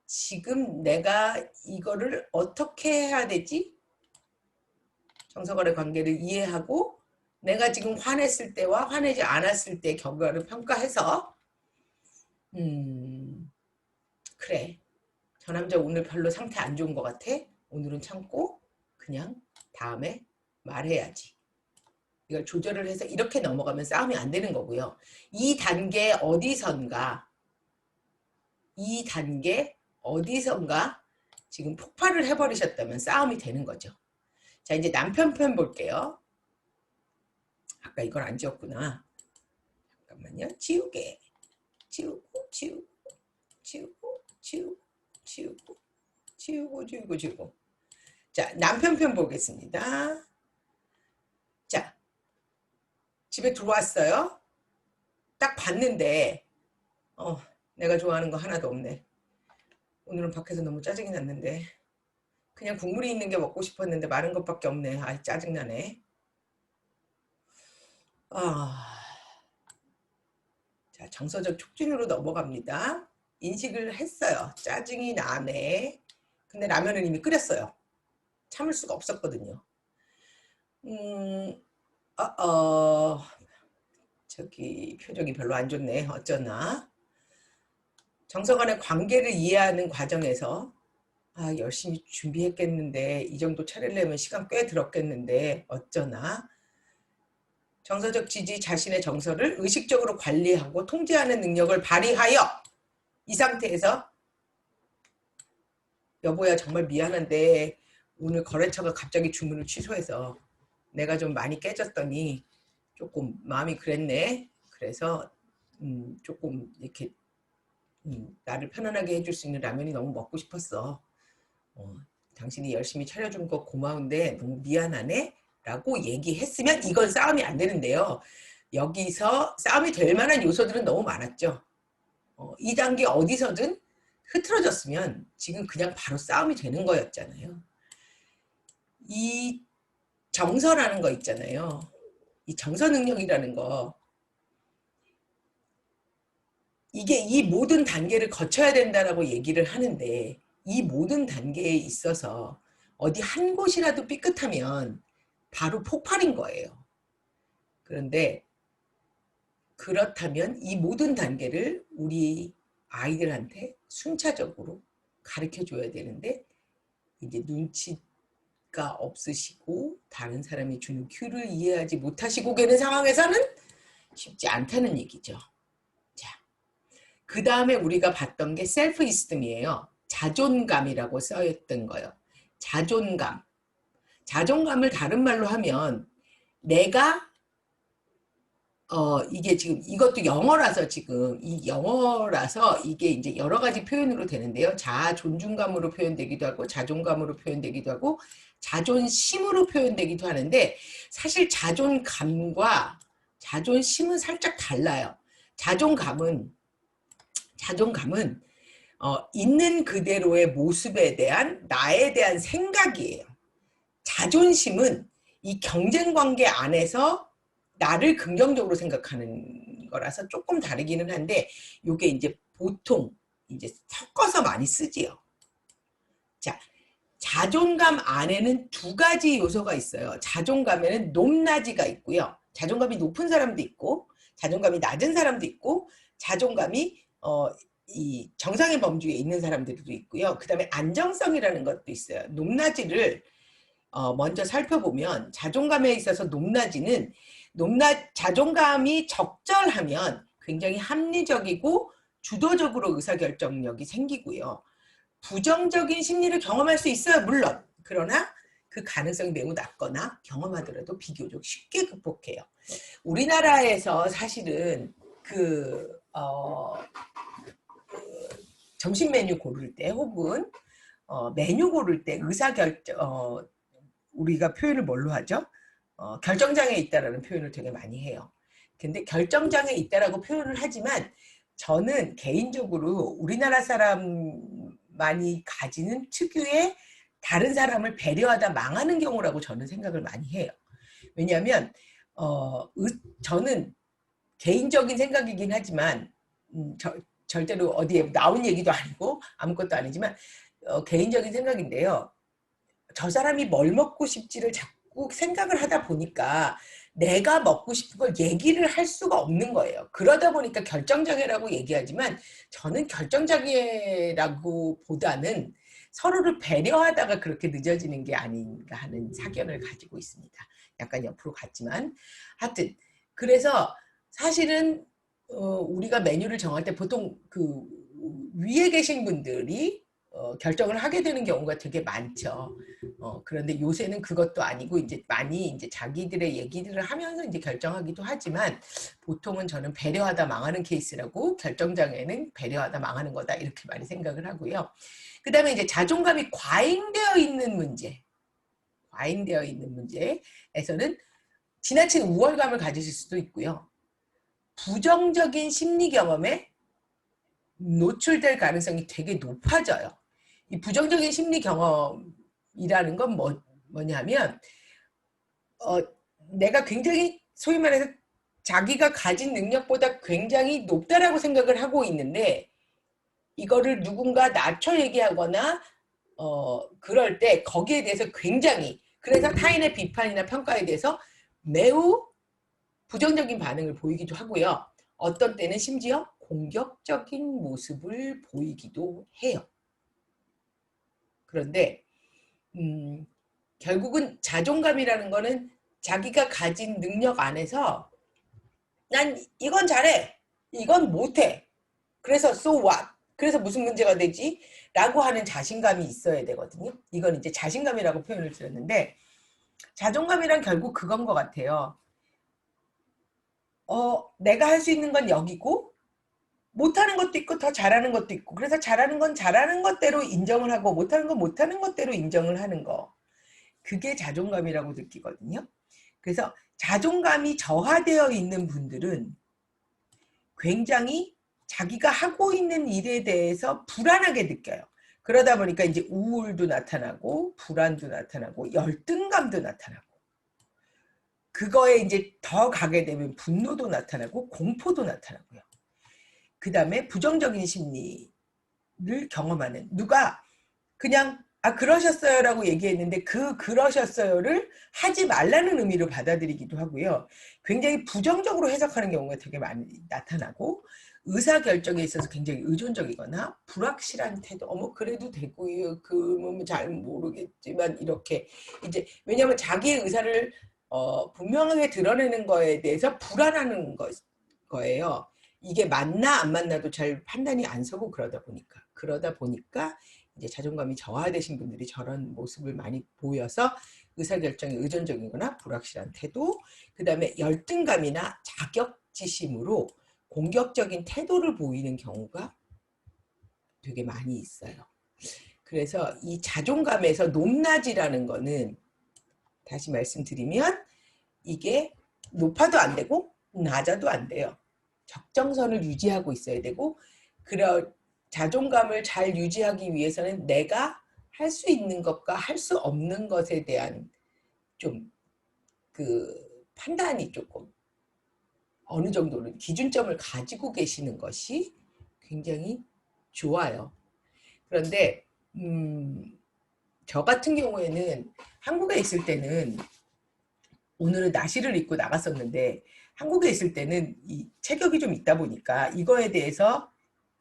지금 내가 이거를 어떻게 해야 되지? 정서간의 관계를 이해하고 내가 지금 화냈을 때와 화내지 않았을 때의 결과를 평가해서 그래. 저 남자 오늘 별로 상태 안 좋은 것 같아. 오늘은 참고 그냥 다음에 말해야지. 이걸 조절을 해서 이렇게 넘어가면 싸움이 안 되는 거고요. 이 단계 어디선가 지금 폭발을 해버리셨다면 싸움이 되는 거죠. 자, 이제 남편 편 볼게요. 아까 이걸 안 지웠구나. 잠깐만요. 지우개. 지우고, 지우고, 지우고, 지우고, 지우고, 지우고, 지우고, 지우고. 자, 남편 편 보겠습니다. 자, 집에 들어왔어요. 딱 봤는데, 내가 좋아하는 거 하나도 없네. 오늘은 밖에서 너무 짜증이 났는데. 그냥 국물이 있는 게 먹고 싶었는데 마른 것밖에 없네. 아, 짜증나네. 자, 정서적 촉진으로 넘어갑니다. 인식을 했어요. 짜증이 나네. 근데 라면은 이미 끓였어요. 참을 수가 없었거든요. 저기 표정이 별로 안 좋네. 어쩌나. 정서 간의 관계를 이해하는 과정에서 아, 열심히 준비했겠는데 이 정도 차리려면 시간 꽤 들었겠는데 어쩌나. 정서적 지지, 자신의 정서를 의식적으로 관리하고 통제하는 능력을 발휘하여 이 상태에서 여보야 정말 미안한데 오늘 거래처가 갑자기 주문을 취소해서 내가 좀 많이 깨졌더니 조금 마음이 그랬네. 그래서 조금 이렇게 나를 편안하게 해줄 수 있는 라면이 너무 먹고 싶었어. 당신이 열심히 차려준 거 고마운데 너무 미안하네 라고 얘기했으면 이건 싸움이 안 되는데요. 여기서 싸움이 될 만한 요소들은 너무 많았죠. 이 단계 어디서든 흐트러졌으면 지금 그냥 바로 싸움이 되는 거였잖아요. 이 정서라는 거 있잖아요. 이 정서 능력이라는 거, 이게 이 모든 단계를 거쳐야 된다라고 얘기를 하는데 이 모든 단계에 있어서 어디 한 곳이라도 삐끗하면 바로 폭발인 거예요. 그런데 그렇다면 이 모든 단계를 우리 아이들한테 순차적으로 가르쳐 줘야 되는데 이제 눈치가 없으시고 다른 사람이 주는 큐를 이해하지 못하시고 계는 상황에서는 쉽지 않다는 얘기죠. 자, 그 다음에 우리가 봤던 게 셀프 이스템이에요. 자존감이라고 써있던 거예요. 자존감. 자존감을 다른 말로 하면 내가 이게 지금 이것도 영어라서 지금 이 영어라서 이게 이제 여러 가지 표현으로 되는데요. 자존중감으로 표현되기도 하고 자존감으로 표현되기도 하고 자존심으로 표현되기도 하는데 사실 자존감과 자존심은 살짝 달라요. 자존감은 있는 그대로의 모습에 대한 나에 대한 생각이에요. 자존심은 이 경쟁 관계 안에서 나를 긍정적으로 생각하는 거라서 조금 다르기는 한데 이게 이제 보통 이제 섞어서 많이 쓰지요. 자, 자존감 안에는 두 가지 요소가 있어요. 자존감에는 높낮이가 있고요. 자존감이 높은 사람도 있고 자존감이 낮은 사람도 있고 자존감이 이 정상의 범주에 있는 사람들도 있고요. 그 다음에 안정성이라는 것도 있어요. 높낮이를 먼저 살펴보면 자존감에 있어서 자존감이 적절하면 굉장히 합리적이고 주도적으로 의사결정력이 생기고요. 부정적인 심리를 경험할 수 있어요. 물론. 그러나 그 가능성이 매우 낮거나 경험하더라도 비교적 쉽게 극복해요. 우리나라에서 사실은 점심 메뉴 고를 때 혹은 메뉴 고를 때 의사결정 우리가 표현을 뭘로 하죠? 결정장애 있다라는 표현을 되게 많이 해요. 근데 결정장애 있다라고 표현을 하지만 저는 개인적으로 우리나라 사람만이 가지는 특유의 다른 사람을 배려하다 망하는 경우라고 저는 생각을 많이 해요. 왜냐하면 저는 개인적인 생각이긴 하지만 절대로 어디에 나온 얘기도 아니고 아무것도 아니지만 개인적인 생각인데요. 저 사람이 뭘 먹고 싶지를 자꾸 생각을 하다 보니까 내가 먹고 싶은 걸 얘기를 할 수가 없는 거예요. 그러다 보니까 결정장애라고 얘기하지만 저는 결정장애라고 보다는 서로를 배려하다가 그렇게 늦어지는 게 아닌가 하는 사견을 가지고 있습니다. 약간 옆으로 갔지만 하여튼 그래서 사실은 우리가 메뉴를 정할 때 보통 그 위에 계신 분들이 결정을 하게 되는 경우가 되게 많죠. 그런데 요새는 그것도 아니고 이제 많이 이제 자기들의 얘기들을 하면서 이제 결정하기도 하지만 보통은 저는 배려하다 망하는 케이스라고 결정장애는 배려하다 망하는 거다 이렇게 많이 생각을 하고요. 그 다음에 이제 자존감이 과잉되어 있는 문제에서는 지나친 우월감을 가지실 수도 있고요. 부정적인 심리 경험에 노출될 가능성이 되게 높아져요. 이 부정적인 심리 경험이라는 건 뭐냐면 내가 굉장히 소위 말해서 자기가 가진 능력보다 굉장히 높다라고 생각을 하고 있는데 이거를 누군가 낮춰 얘기하거나 그럴 때 거기에 대해서 굉장히 그래서 타인의 비판이나 평가에 대해서 매우 부정적인 반응을 보이기도 하고요. 어떤 때는 심지어 공격적인 모습을 보이기도 해요. 그런데 결국은 자존감이라는 거는 자기가 가진 능력 안에서 난 이건 잘해, 이건 못해, 그래서 so what? 그래서 무슨 문제가 되지? 라고 하는 자신감이 있어야 되거든요. 이건 이제 자신감이라고 표현을 드렸는데 자존감이란 결국 그건 것 같아요. 내가 할 수 있는 건 여기고 못하는 것도 있고 더 잘하는 것도 있고, 그래서 잘하는 건 잘하는 것대로 인정을 하고 못하는 건 못하는 것대로 인정을 하는 거, 그게 자존감이라고 느끼거든요. 그래서 자존감이 저하되어 있는 분들은 굉장히 자기가 하고 있는 일에 대해서 불안하게 느껴요. 그러다 보니까 이제 우울도 나타나고 불안도 나타나고 열등감도 나타나고, 그거에 이제 더 가게 되면 분노도 나타나고 공포도 나타나고요. 그 다음에 부정적인 심리를 경험하는, 누가 그냥 그러셨어요 라고 얘기했는데 그 그러셨어요를 하지 말라는 의미로 받아들이기도 하고요. 굉장히 부정적으로 해석하는 경우가 되게 많이 나타나고, 의사결정에 있어서 굉장히 의존적이거나 불확실한 태도, 그래도 되고요, 그러면 잘 모르겠지만, 이렇게 이제 왜냐하면 자기의 의사를 분명하게 드러내는 거에 대해서 불안하는 거예요. 이게 맞나 안 맞나도 잘 판단이 안 서고 그러다 보니까 이제 자존감이 저하되신 분들이 저런 모습을 많이 보여서 의사결정이 의존적이거나 불확실한 태도, 그 다음에 열등감이나 자격지심으로 공격적인 태도를 보이는 경우가 되게 많이 있어요. 그래서 이 자존감에서 높낮이라는 거는, 다시 말씀드리면, 이게 높아도 안 되고 낮아도 안 돼요. 적정선을 유지하고 있어야 되고, 자존감을 잘 유지하기 위해서는 내가 할 수 있는 것과 할 수 없는 것에 대한 좀 그 판단이 조금 어느 정도는 기준점을 가지고 계시는 것이 굉장히 좋아요. 그런데 저 같은 경우에는 한국에 있을 때는, 오늘은 나시를 입고 나갔었는데 한국에 있을 때는 이 체격이 좀 있다 보니까 이거에 대해서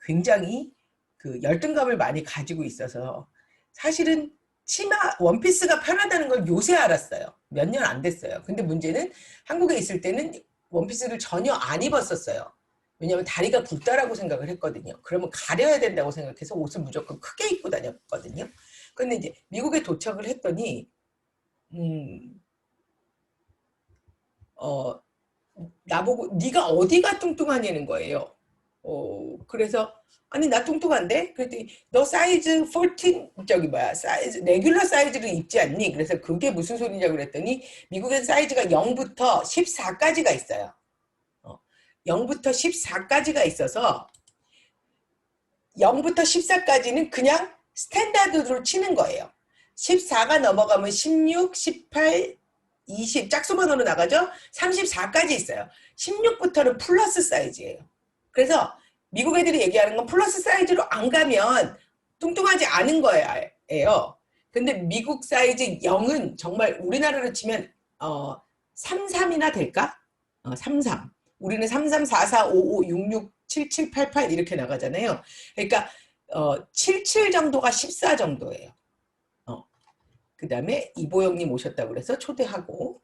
굉장히 그 열등감을 많이 가지고 있어서, 사실은 치마 원피스가 편하다는 걸 요새 알았어요. 몇 년 안 됐어요. 근데 문제는 한국에 있을 때는 원피스를 전혀 안 입었었어요. 왜냐하면 다리가 굵다라고 생각을 했거든요. 그러면 가려야 된다고 생각해서 옷을 무조건 크게 입고 다녔거든요. 근데 이제 미국에 도착을 했더니 나보고 네가 어디가 뚱뚱하냐는 거예요. 그래서 아니 나 뚱뚱한데? 그랬더니 너 사이즈 14 사이즈 레귤러 사이즈를 입지 않니? 그래서 그게 무슨 소리냐고 그랬더니 미국엔 사이즈가 0부터 14까지가 있어요. 0부터 14까지가 있어서 0부터 14까지는 그냥 스탠다드로 치는 거예요. 14가 넘어가면 16, 18, 20 짝수번호로 나가죠. 34까지 있어요. 16부터는 플러스 사이즈예요. 그래서 미국 애들이 얘기하는 건 플러스 사이즈로 안 가면 뚱뚱하지 않은 거예요. 근데 미국 사이즈 0은 정말 우리나라로 치면 33이나 될까? 33. 우리는 33, 44, 55, 66, 77, 88 이렇게 나가잖아요. 그러니까 77 정도가 14 정도예요. 그 다음에 이보영님 오셨다고 그래서 초대하고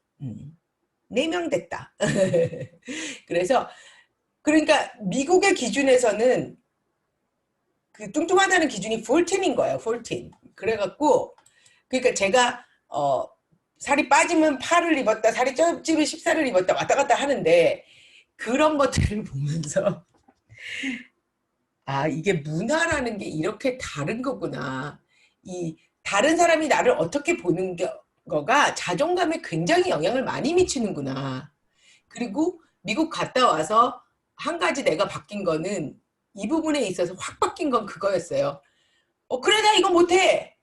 4명 됐다. 그래서 그러니까 미국의 기준에서는 그 뚱뚱하다는 기준이 14인 거예요. 14. 그래갖고 그러니까 제가 살이 빠지면 8을 입었다, 살이 찌면 14를 입었다 왔다 갔다 하는데, 그런 것들을 보면서 이게 문화라는 게 이렇게 다른 거구나. 이 다른 사람이 나를 어떻게 보는 거가 자존감에 굉장히 영향을 많이 미치는구나. 그리고 미국 갔다 와서 한 가지 내가 바뀐 거는, 이 부분에 있어서 확 바뀐 건 그거였어요. 그래 나 이거 못해.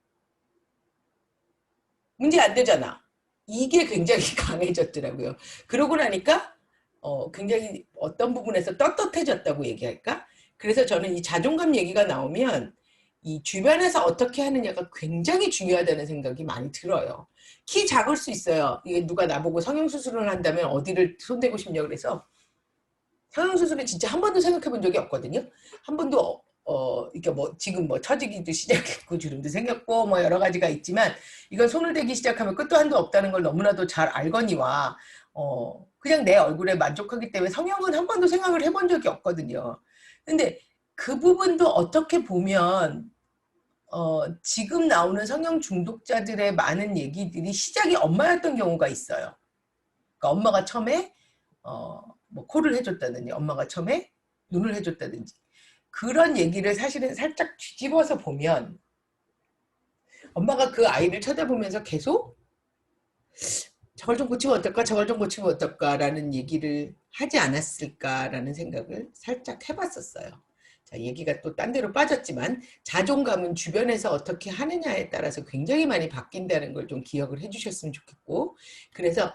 문제 안 되잖아. 이게 굉장히 강해졌더라고요. 그러고 나니까 굉장히 어떤 부분에서 떳떳해졌다고 얘기할까? 그래서 저는 이 자존감 얘기가 나오면 이 주변에서 어떻게 하느냐가 굉장히 중요하다는 생각이 많이 들어요. 키 작을 수 있어요. 이게 누가 나보고 성형수술을 한다면 어디를 손대고 싶냐 그래서 성형수술은 진짜 한 번도 생각해 본 적이 없거든요. 한 번도 이게 뭐 지금 뭐 처지기도 시작했고 주름도 생겼고 뭐 여러 가지가 있지만 이건 손을 대기 시작하면 끝도 한도 없다는 걸 너무나도 잘 알거니와 그냥 내 얼굴에 만족하기 때문에 성형은 한 번도 생각을 해본 적이 없거든요. 근데 그 부분도 어떻게 보면 지금 나오는 성형 중독자들의 많은 얘기들이 시작이 엄마였던 경우가 있어요. 그러니까 엄마가 처음에 뭐 코를 해줬다든지 엄마가 처음에 눈을 해줬다든지 그런 얘기를 사실은 살짝 뒤집어서 보면 엄마가 그 아이를 쳐다보면서 계속 저걸 좀 고치면 어떨까 저걸 좀 고치면 어떨까라는 얘기를 하지 않았을까라는 생각을 살짝 해봤었어요. 자, 얘기가 또 딴 데로 빠졌지만 자존감은 주변에서 어떻게 하느냐에 따라서 굉장히 많이 바뀐다는 걸 좀 기억을 해주셨으면 좋겠고 그래서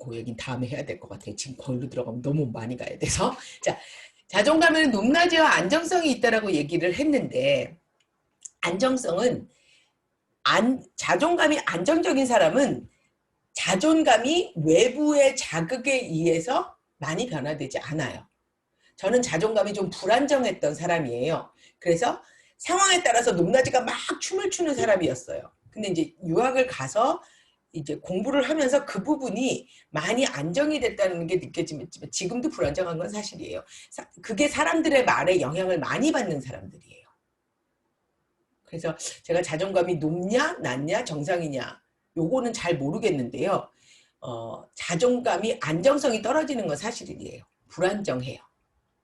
그 얘기는 다음에 해야 될 것 같아요. 지금 거기로 들어가면 너무 많이 가야 돼서 자, 자존감에는 높낮이와 안정성이 있다라고 얘기를 했는데 안정성은 자존감이 안정적인 사람은 자존감이 외부의 자극에 의해서 많이 변화되지 않아요. 저는 자존감이 좀 불안정했던 사람이에요. 그래서 상황에 따라서 높낮이가 막 춤을 추는 사람이었어요. 근데 이제 유학을 가서 이제 공부를 하면서 그 부분이 많이 안정이 됐다는 게 느껴지면 지금도 불안정한 건 사실이에요. 그게 사람들의 말에 영향을 많이 받는 사람들이에요. 그래서 제가 자존감이 높냐 낮냐 정상이냐 요거는 잘 모르겠는데요. 자존감이 안정성이 떨어지는 건 사실이에요. 불안정해요.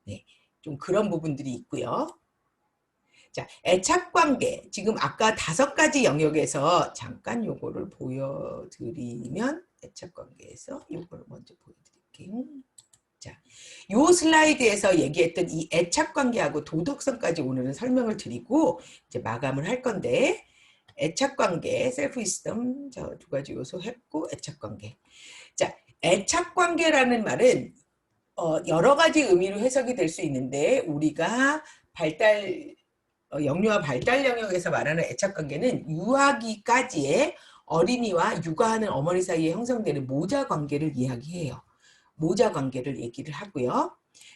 네, 좀 그런 부분들이 있고요. 자, 애착관계. 지금 아까 5가지 영역에서 잠깐 요거를 보여드리면 애착관계에서 요거를 먼저 보여드릴게요. 자, 요 슬라이드에서 얘기했던 이 애착관계하고 도덕성까지 오늘은 설명을 드리고 이제 마감을 할 건데 애착관계, 셀프 위스덤 저 2가지 요소 했고 애착관계. 자, 애착관계라는 말은 여러 가지 의미로 해석이 될 수 있는데 우리가 영유아 발달 영역에서 말하는 애착관계는 유아기까지의 어린이와 육아하는 어머니 사이에 형성되는 모자 관계를 이야기해요. 모자 관계를 얘기를 하고요.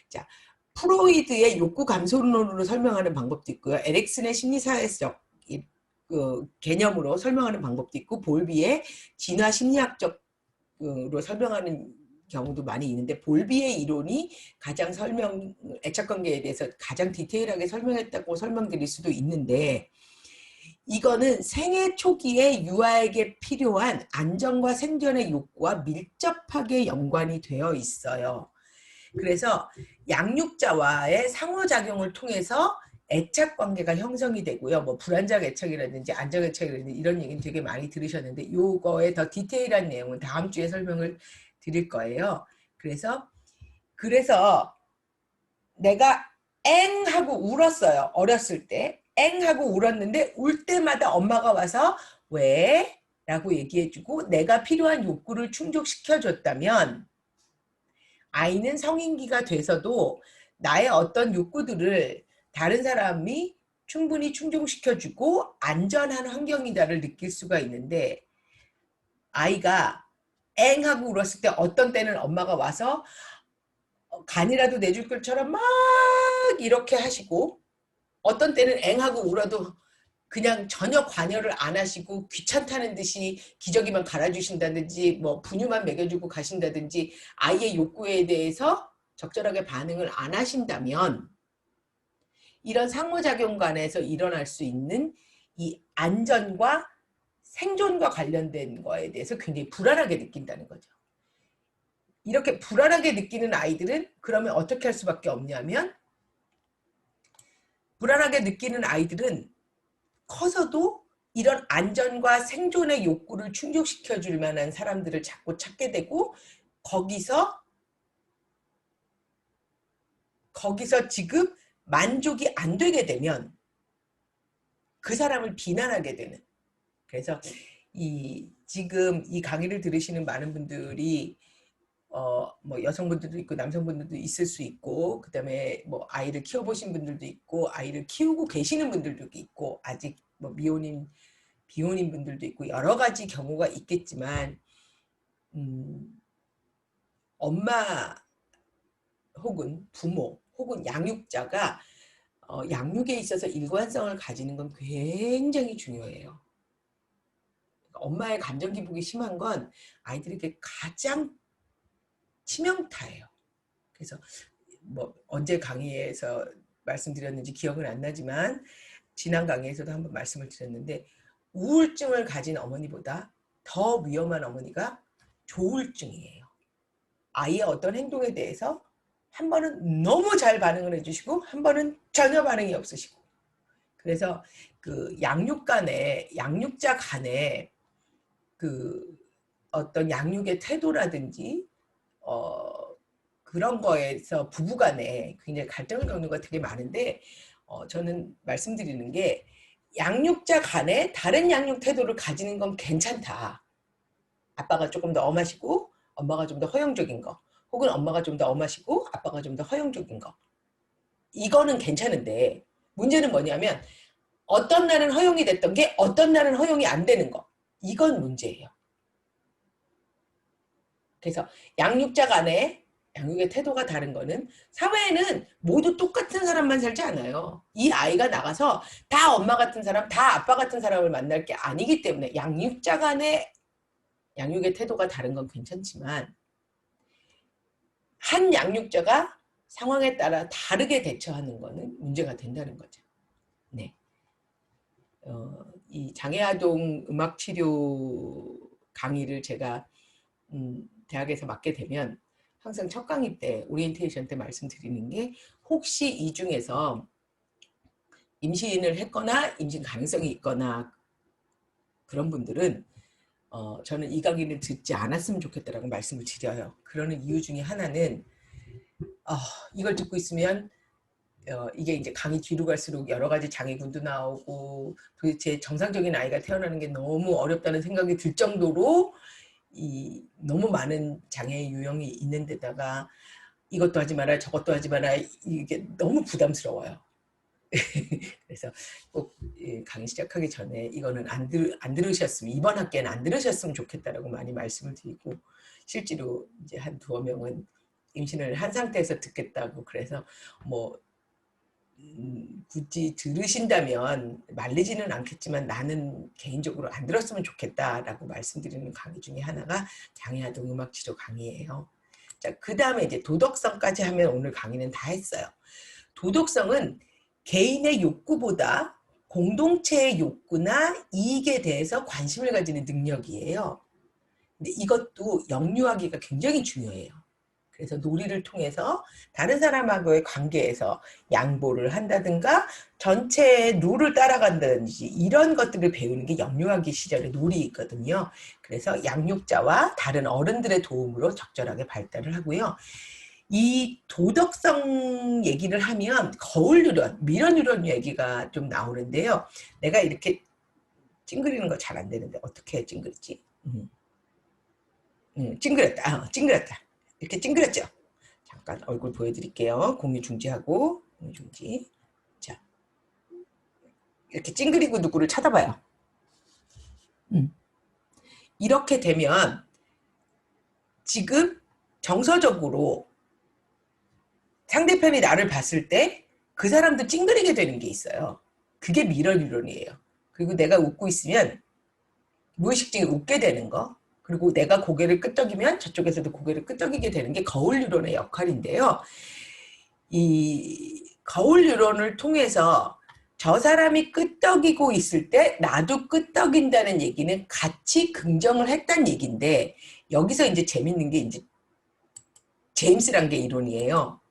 자, 프로이드의 욕구 감소론으로 설명하는 방법도 있고요. 에릭슨의 심리사회적 개념으로 설명하는 방법도 있고 볼비의 진화 심리학적으로 설명하는 경우도 많이 있는데 볼비의 이론이 가장 애착관계에 대해서 가장 디테일하게 설명했다고 설명드릴 수도 있는데 이거는 생애 초기에 유아에게 필요한 안정과 생존의 욕구와 밀접하게 연관이 되어 있어요. 그래서 양육자와의 상호작용을 통해서 애착관계가 형성이 되고요. 뭐 불안정 애착이라든지 안정 애착이라든지 이런 얘기는 되게 많이 들으셨는데 요거에 더 디테일한 내용은 다음 주에 설명을 드릴 거예요. 그래서 내가 엥 하고 울었어요. 어렸을 때 엥 하고 울었는데 울 때마다 엄마가 와서 왜? 라고 얘기해주고 내가 필요한 욕구를 충족시켜줬다면 아이는 성인기가 돼서도 나의 어떤 욕구들을 다른 사람이 충분히 충족시켜주고 안전한 환경이다를 느낄 수가 있는데 아이가 엥 하고 울었을 때 어떤 때는 엄마가 와서 간이라도 내줄 것처럼 막 이렇게 하시고 어떤 때는 엥 하고 울어도 그냥 전혀 관여를 안 하시고 귀찮다는 듯이 기저귀만 갈아주신다든지 뭐 분유만 먹여주고 가신다든지 아이의 욕구에 대해서 적절하게 반응을 안 하신다면 이런 상호작용 간에서 일어날 수 있는 이 안전과 생존과 관련된 거에 대해서 굉장히 불안하게 느낀다는 거죠. 이렇게 불안하게 느끼는 아이들은 그러면 어떻게 할 수밖에 없냐면 불안하게 느끼는 아이들은 커서도 이런 안전과 생존의 욕구를 충족시켜줄 만한 사람들을 자꾸 찾게 되고 거기서 지금 만족이 안 되게 되면 그 사람을 비난하게 되는 그래서 지금 이 강의를 들으시는 많은 분들이 뭐 여성분들도 있고 남성분들도 있을 수 있고 그 다음에 뭐 아이를 키워보신 분들도 있고 아이를 키우고 계시는 분들도 있고 아직 뭐 비혼인 분들도 있고 여러 가지 경우가 있겠지만 엄마 혹은 부모 혹은 양육자가 양육에 있어서 일관성을 가지는 건 굉장히 중요해요. 엄마의 감정 기복이 심한 건 아이들에게 가장 치명타예요. 그래서 뭐 언제 강의에서 말씀드렸는지 기억은 안 나지만 지난 강의에서도 한번 말씀을 드렸는데 우울증을 가진 어머니보다 더 위험한 어머니가 조울증이에요. 아이의 어떤 행동에 대해서 한 번은 너무 잘 반응을 해주시고 한 번은 전혀 반응이 없으시고. 그래서 그 양육자 간에 그 어떤 양육의 태도라든지 그런 거에서 부부간에 굉장히 갈등을 겪는 거 되게 많은데 저는 말씀드리는 게 양육자 간에 다른 양육 태도를 가지는 건 괜찮다. 아빠가 조금 더 엄하시고 엄마가 좀 더 허용적인 거, 혹은 엄마가 좀 더 엄하시고 아빠가 좀 더 허용적인 거, 이거는 괜찮은데 문제는 뭐냐면 어떤 날은 허용이 됐던 게 어떤 날은 허용이 안 되는 거, 이건 문제예요. 그래서 양육자 간에 양육의 태도가 다른 거는 사회에는 모두 똑같은 사람만 살지 않아요. 이 아이가 나가서 다 엄마 같은 사람, 다 아빠 같은 사람을 만날 게 아니기 때문에 양육자 간에 양육의 태도가 다른 건 괜찮지만 한 양육자가 상황에 따라 다르게 대처하는 거는 문제가 된다는 거죠. 네. 이 장애아동 음악치료 강의를 제가 대학에서 맡게 되면 항상 첫 강의 때 오리엔테이션 때 말씀드리는 게 혹시 이 중에서 임신을 했거나 임신 가능성이 있거나 그런 분들은 저는 이 강의를 듣지 않았으면 좋겠다라고 말씀을 드려요. 그러는 이유 중에 하나는 이걸 듣고 있으면 이게 이제 강의 뒤로 갈수록 여러 가지 장애군도 나오고 도대체 정상적인 아이가 태어나는 게 너무 어렵다는 생각이 들 정도로 너무 많은 장애 유형이 있는 데다가 이것도 하지 마라 저것도 하지 마라 이게 너무 부담스러워요. 그래서 꼭 강의 시작하기 전에 이거는 안 들으셨으면 이번 학기에는 안 들으셨으면 좋겠다라고 많이 말씀을 드리고 실제로 이제 한 두어 명은 임신을 한 상태에서 듣겠다고 그래서 뭐 굳이 들으신다면 말리지는 않겠지만 나는 개인적으로 안 들었으면 좋겠다라고 말씀드리는 강의 중에 하나가 장애아동 음악치료 강의예요. 자, 그 다음에 이제 도덕성까지 하면 오늘 강의는 다 했어요. 도덕성은 개인의 욕구보다 공동체의 욕구나 이익에 대해서 관심을 가지는 능력이에요. 근데 이것도 영유아기가 굉장히 중요해요. 그래서 놀이를 통해서 다른 사람하고의 관계에서 양보를 한다든가 전체의 룰을 따라간다든지 이런 것들을 배우는 게 영유아기 시절의 놀이거든요. 그래서 양육자와 다른 어른들의 도움으로 적절하게 발달을 하고요. 이 도덕성 얘기를 하면 거울 뉴런, 미러 뉴런 얘기가 좀 나오는데요. 내가 이렇게 찡그리는 거 잘 안 되는데 어떻게 찡그리지? 찡그렸다. 찡그렸다. 이렇게 찡그렸죠? 잠깐 얼굴 보여드릴게요. 공유 중지하고 공유 중지. 자, 이렇게 찡그리고 누구를 쳐다봐요. 이렇게 되면 지금 정서적으로 상대편이 나를 봤을 때 그 사람도 찡그리게 되는 게 있어요. 그게 미러 뉴런이에요. 그리고 내가 웃고 있으면 무의식적으로 웃게 되는 거, 그리고 내가 고개를 끄덕이면 저쪽에서도 고개를 끄덕이게 되는 게 거울 뉴런의 역할인데요. 이 거울 뉴런을 통해서 저 사람이 끄덕이고 있을 때 나도 끄덕인다는 얘기는 같이 긍정을 했다는 얘기인데, 여기서 이제 재밌는 게 이제 제임스 란게 이론이에요.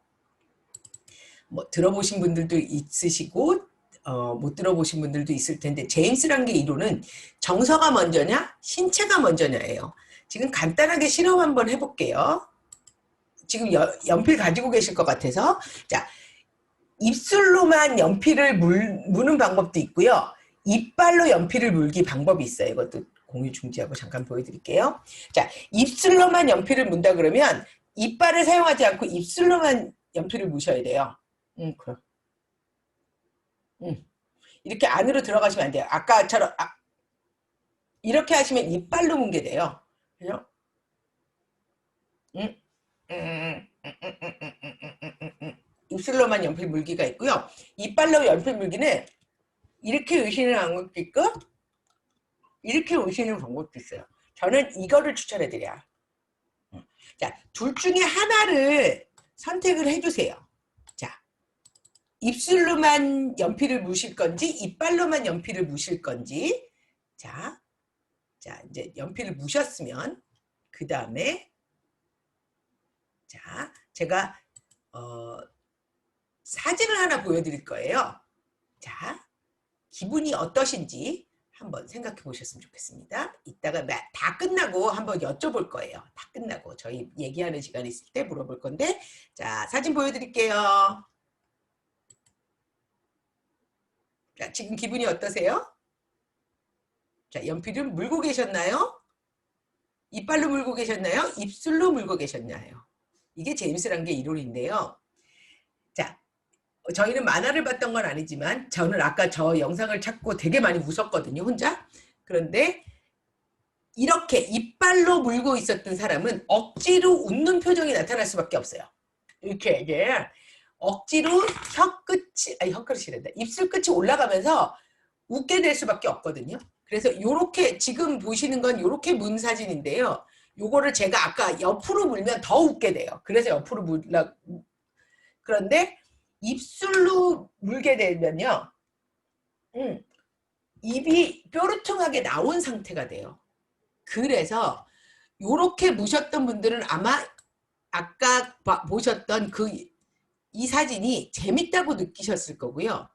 뭐 들어보신 분들도 있으시고 못 들어보신 분들도 있을 텐데, 제임스 란게 이론은 정서가 먼저냐 신체가 먼저냐예요. 지금 간단하게 실험 한번 해볼게요. 지금 연필 가지고 계실 것 같아서. 자, 입술로만 연필을 무는 방법도 있고요. 이빨로 연필을 물기 방법이 있어요. 이것도 공유 중지하고 잠깐 보여드릴게요. 자, 입술로만 연필을 문다 그러면 이빨을 사용하지 않고 입술로만 연필을 무셔야 돼요. 그럼. 이렇게 안으로 들어가시면 안 돼요. 아까처럼 이렇게 하시면 이빨로 뭉게 돼요. 그죠? 입술로만 연필 물기가 있고요. 이빨로 연필 물기는 이렇게 의시는 방법도 있고 이렇게 의시는 방법도 있어요. 저는 이거를 추천해드려요. 자, 둘 중에 하나를 선택을 해주세요. 자, 입술로만 연필을 무실 건지 이빨로만 연필을 무실 건지. 자, 이제 연필을 무셨으면 그 다음에 자, 제가 사진을 하나 보여드릴 거예요. 자, 기분이 어떠신지 한번 생각해 보셨으면 좋겠습니다. 이따가 다 끝나고 한번 여쭤볼 거예요. 다 끝나고 저희 얘기하는 시간이 있을 때 물어볼 건데, 자, 사진 보여드릴게요. 자, 지금 기분이 어떠세요? 자, 연필을 물고 계셨나요? 이빨로 물고 계셨나요? 입술로 물고 계셨나요? 이게 제임스 란게 이론인데요. 자, 저희는 만화를 봤던 건 아니지만 저는 아까 저 영상을 찾고 되게 많이 웃었거든요, 혼자. 그런데 이렇게 이빨로 물고 있었던 사람은 억지로 웃는 표정이 나타날 수밖에 없어요. 이렇게 이제 억지로 혀끝이란다. 입술 끝이 올라가면서 웃게 될 수밖에 없거든요. 그래서 요렇게 지금 보시는 건 요렇게 문 사진인데요. 요거를 제가 아까 옆으로 물면 더 웃게 돼요. 그래서 옆으로 물라. 그런데 입술로 물게 되면요. 입이 뾰루퉁하게 나온 상태가 돼요. 그래서 요렇게 무셨던 분들은 아마 아까 보셨던 이 사진이 재밌다고 느끼셨을 거고요.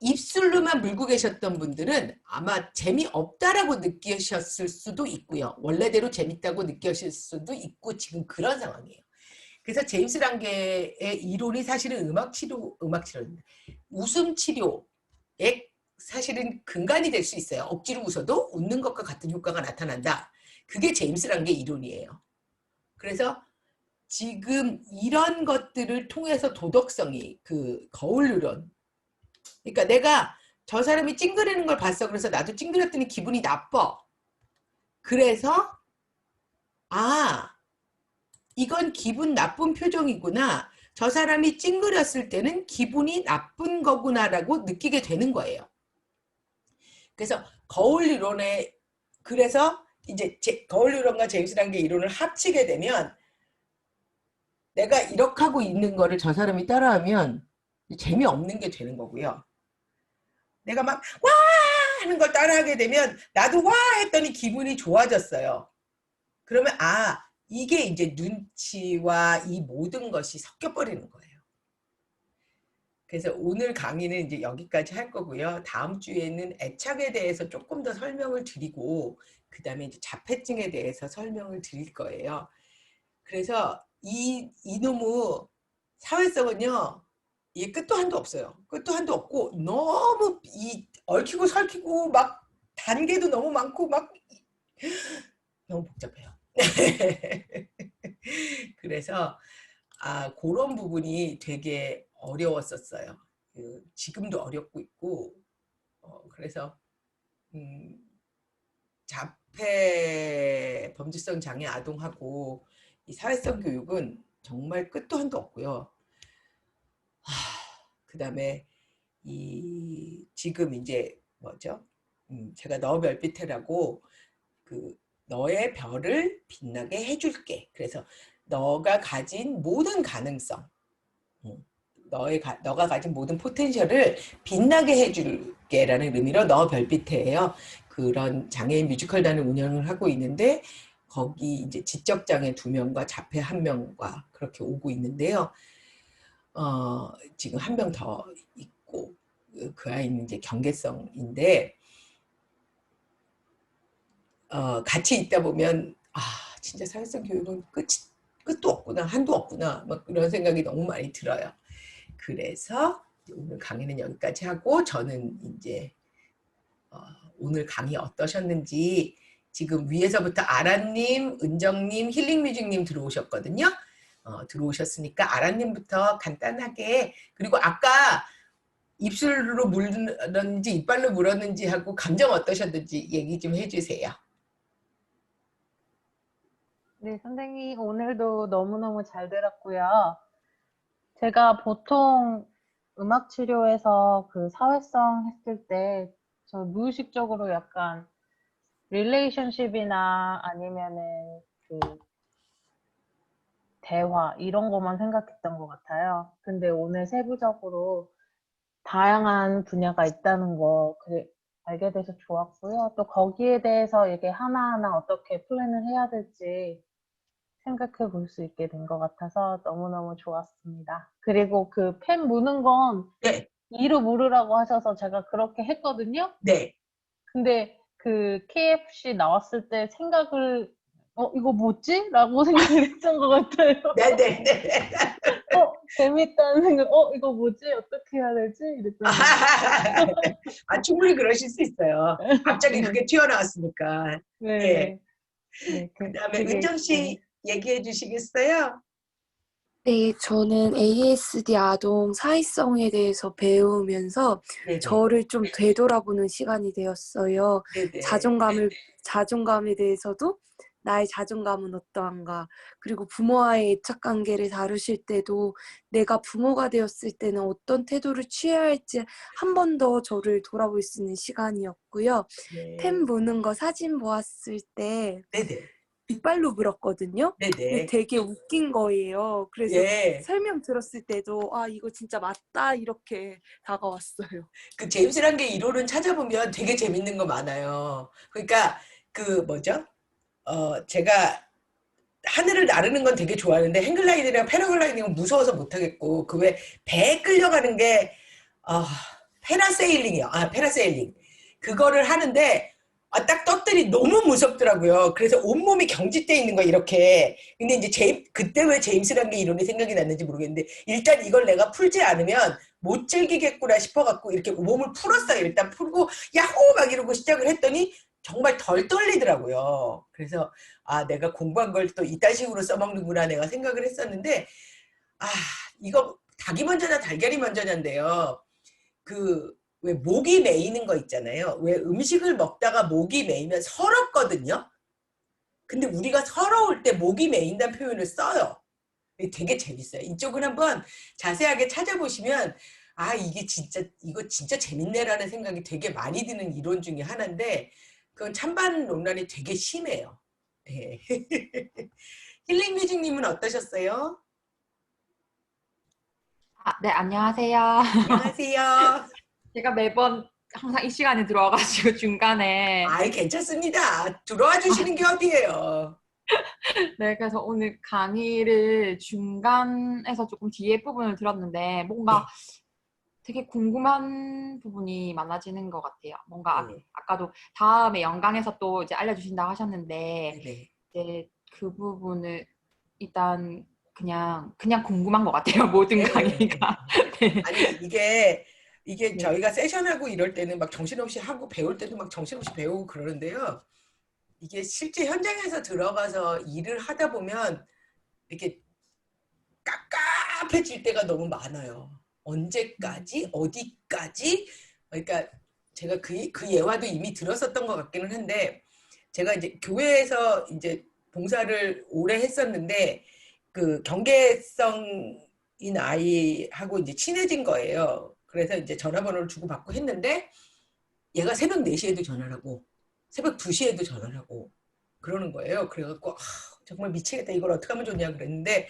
입술로만 물고 계셨던 분들은 아마 재미없다라고 느끼셨을 수도 있고요. 원래대로 재밌다고 느끼실 수도 있고 지금 그런 상황이에요. 그래서 제임스 란게의 이론이 사실은 웃음 치료에 사실은 근간이 될 수 있어요. 억지로 웃어도 웃는 것과 같은 효과가 나타난다. 그게 제임스 란게 이론이에요. 그래서 지금 이런 것들을 통해서 도덕성이 그 거울 이론. 그러니까 내가 저 사람이 찡그리는 걸 봤어. 그래서 나도 찡그렸더니 기분이 나빠. 그래서 이건 기분 나쁜 표정이구나. 저 사람이 찡그렸을 때는 기분이 나쁜 거구나라고 느끼게 되는 거예요. 그래서 거울 이론에 그래서 이제 거울 이론과 제임스 란게 이론을 합치게 되면 내가 이렇게 하고 있는 거를 저 사람이 따라하면 재미없는 게 되는 거고요. 내가 막 와 하는 걸 따라하게 되면 나도 와 했더니 기분이 좋아졌어요. 그러면 이게 이제 눈치와 이 모든 것이 섞여버리는 거예요. 그래서 오늘 강의는 이제 여기까지 할 거고요. 다음 주에는 애착에 대해서 조금 더 설명을 드리고 그 다음에 이제 자폐증에 대해서 설명을 드릴 거예요. 그래서 이놈의 사회성은요. 이게 끝도 한도 없어요. 끝도 한도 없고 너무 얽히고 설키고 막 단계도 너무 많고 막 너무 복잡해요. 그래서 그런 부분이 되게 어려웠었어요. 지금도 어렵고 있고 그래서 자폐 범주성 장애 아동하고 이 사회성 교육은 정말 끝도 한도 없고요. 그 다음에 지금 이제 뭐죠? 제가 너 별빛에라고 너의 별을 빛나게 해줄게. 그래서 너가 가진 모든 가능성, 너가 가진 모든 포텐셜을 빛나게 해줄게라는 의미로 너 별빛이에요. 그런 장애인 뮤지컬단을 운영을 하고 있는데 거기 이제 지적장애 2명과 자폐 1명과 그렇게 오고 있는데요. 지금 1명 더 있고 그 아이는 이제 경계성인데 같이 있다 보면 진짜 사회성 교육은 끝도 없구나 한도 없구나 막 그런 생각이 너무 많이 들어요. 그래서 오늘 강의는 여기까지 하고 저는 이제 오늘 강의 어떠셨는지 지금 위에서부터 아라님, 은정님, 힐링뮤직님 들어오셨거든요. 들어오셨으니까 아라님부터 간단하게 그리고 아까 입술로 물었는지 이빨로 물었는지 하고 감정 어떠셨는지 얘기 좀 해주세요. 네, 선생님 오늘도 너무너무 잘 들었고요. 제가 보통 음악 치료에서 그 사회성 했을 때 저 무의식적으로 약간 릴레이션십이나 아니면은 그 대화 이런 것만 생각했던 것 같아요. 근데 오늘 세부적으로 다양한 분야가 있다는 거 알게 돼서 좋았고요. 또 거기에 대해서 이게 하나하나 어떻게 플랜을 해야 될지 생각해 볼 수 있게 된 것 같아서 너무너무 좋았습니다. 그리고 그 펜 무는 건 네, 이루 무르라고 하셔서 제가 그렇게 했거든요. 네. 근데 그 KFC 나왔을 때 생각을 이거 뭐지? 라고 생각을 했던 것 같아요. 네네네. 재밌다는 생각, 이거 뭐지? 어떻게 해야 되지? 이랬던 것 아, 충분히 그러실 수 있어요. 갑자기 같아요. 그게 튀어나왔으니까. 예. 네, 네, 그 다음에 되게 은정 씨 얘기해 주시겠어요? 네, 저는 ASD 아동 사회성에 대해서 배우면서 네네. 저를 좀 되돌아보는 시간이 되었어요. 네네. 자존감에 대해서도 나의 자존감은 어떠한가, 그리고 부모와의 애착 관계를 다루실 때도 내가 부모가 되었을 때는 어떤 태도를 취해야 할지 한 번 더 저를 돌아볼 수 있는 시간이었고요. 펜 네. 무는 거 사진 보았을 때 네네. 빗발로 물었거든요. 근데 네네. 되게 웃긴 거예요. 그래서 예. 설명 들었을 때도 아 이거 진짜 맞다 이렇게 다가왔어요. 그 제임스 란게 이론은 찾아보면 되게 재밌는 거 많아요. 그러니까 그 뭐죠? 제가 하늘을 나르는 건 되게 좋아하는데 행글라이딩이랑 패러글라이딩은 무서워서 못하겠고 그 외 배에 끌려가는 게 아, 패라세일링이요. 아, 패라세일링. 그거를 하는데 딱 떴더니 너무 무섭더라고요. 그래서 온몸이 경직돼 있는 거야, 이렇게. 근데 이제 그때 왜 제임스란 게 이론이 생각이 났는지 모르겠는데 일단 이걸 내가 풀지 않으면 못 즐기겠구나 싶어갖고 이렇게 몸을 풀었어요. 일단 풀고 야호 막 이러고 시작을 했더니 정말 덜 떨리더라고요. 그래서 아, 내가 공부한 걸 또 이딴 식으로 써먹는구나 내가 생각을 했었는데 아, 이거 닭이 먼저냐 달걀이 먼저냐인데요. 그 왜 목이 메이는 거 있잖아요. 왜 음식을 먹다가 목이 메이면 서럽거든요. 근데 우리가 서러울 때 목이 메인다는 표현을 써요. 되게 재밌어요. 이쪽은 한번 자세하게 찾아보시면 아 이거 진짜 재밌네라는 생각이 되게 많이 드는 이론 중에 하나인데 그건 찬반 논란이 되게 심해요. 예. 힐링 뮤직님은 어떠셨어요? 네, 안녕하세요. 안녕하세요. 제가 매번 항상 이 시간에 들어와가지고 중간에 아이 괜찮습니다. 들어와 주시는 게 어디예요? 네, 그래서 오늘 강의를 중간에서 조금 뒤에 부분을 들었는데 뭔가 네, 되게 궁금한 부분이 많아지는 것 같아요. 뭔가 네, 아까도 다음에 연강에서 또 이제 알려주신다고 하셨는데 네, 네. 이제 그 부분을 일단 그냥 궁금한 것 같아요. 모든 예, 예, 예. 강의가. 네. 아니 이게 네. 저희가 세션하고 이럴 때는 막 정신없이 하고 배울 때도 막 정신없이 배우고 그러는데요. 이게 실제 현장에서 들어가서 일을 하다 보면 이렇게 깝깝해질 때가 너무 많아요. 언제까지? 어디까지? 그러니까 제가 그 예화도 이미 들었었던 것 같기는 한데 제가 이제 교회에서 이제 봉사를 오래 했었는데 그 경계성인 아이하고 이제 친해진 거예요. 그래서 이제 전화번호를 주고받고 했는데 얘가 새벽 4시에도 전화를 하고 새벽 2시에도 전화를 하고 그러는 거예요. 그래갖고 정말 미치겠다. 이걸 어떻게 하면 좋냐 그랬는데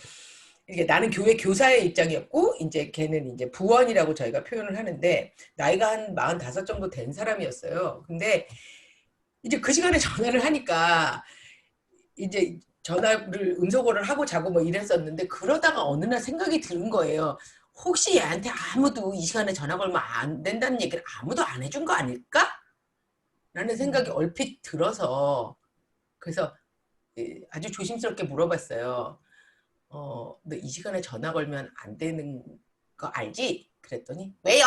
이게 나는 교회 교사의 입장이었고 이제 걔는 이제 부원이라고 저희가 표현을 하는데 나이가 한 45 정도 된 사람이었어요. 근데 이제 그 시간에 전화를 하니까 이제 전화를 음소거를 하고 자고 뭐 이랬었는데 그러다가 어느 날 생각이 드는 거예요. 혹시 얘한테 아무도 이 시간에 전화 걸면 안 된다는 얘기를 아무도 안 해준 거 아닐까? 라는 생각이 얼핏 들어서 그래서 아주 조심스럽게 물어봤어요. 너 이 시간에 전화 걸면 안 되는 거 알지? 그랬더니 왜요?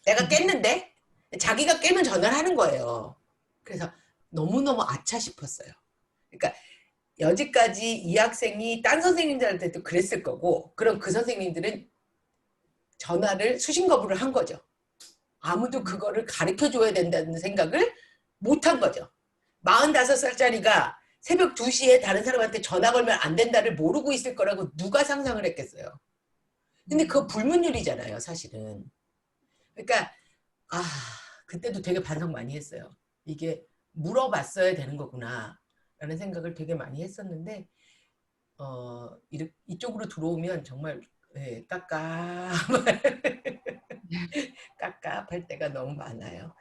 내가 깼는데? 자기가 깨면 전화를 하는 거예요. 그래서 너무너무 아차 싶었어요. 그러니까 여지까지 이 학생이 딴 선생님들한테도 그랬을 거고 그럼 그 선생님들은 전화를 수신 거부를 한 거죠. 아무도 그거를 가르쳐 줘야 된다는 생각을 못 한 거죠. 45살짜리가 새벽 2시에 다른 사람한테 전화 걸면 안 된다를 모르고 있을 거라고 누가 상상을 했겠어요. 근데 그거 불문율이잖아요, 사실은. 그러니까 그때도 되게 반성 많이 했어요. 이게 물어봤어야 되는 거구나 라는 생각을 되게 많이 했었는데 이쪽으로 들어오면 정말 깝깝할 때가 너무 많아요.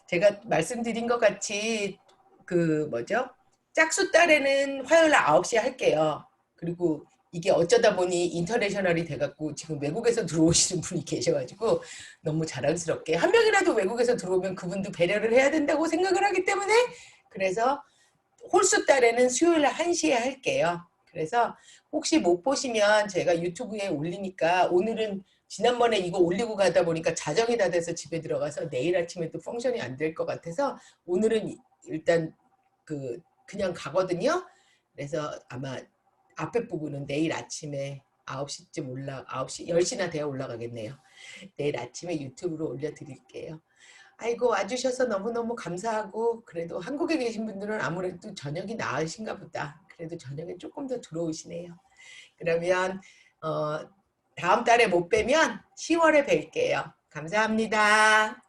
제가 말씀드린 것 같이 그 뭐죠? 짝수 딸에는 화요일 9시에 할게요. 그리고 이게 어쩌다 보니 인터내셔널이 돼갖고 지금 외국에서 들어오시는 분이 계셔가지고 너무 자랑스럽게 한 명이라도 외국에서 들어오면 그분도 배려를 해야 된다고 생각을 하기 때문에 그래서 홀수 딸에는 수요일 1시에 할게요. 그래서 혹시 못 보시면 제가 유튜브에 올리니까 오늘은 지난번에 이거 올리고 가다 보니까 자정이 다 돼서 집에 들어가서 내일 아침에 또 펑션이 안 될 것 같아서 오늘은 일단 그냥 가거든요. 그래서 아마 앞에 부분은 내일 아침에 9시쯤 9시, 10시나 돼야 올라가겠네요. 내일 아침에 유튜브로 올려드릴게요. 아이고 와주셔서 너무너무 감사하고 그래도 한국에 계신 분들은 아무래도 저녁이 나으신가 보다. 그래도 저녁에 조금 더 들어오시네요. 그러면 다음 달에 못 뵈면 10월에 뵐게요. 감사합니다.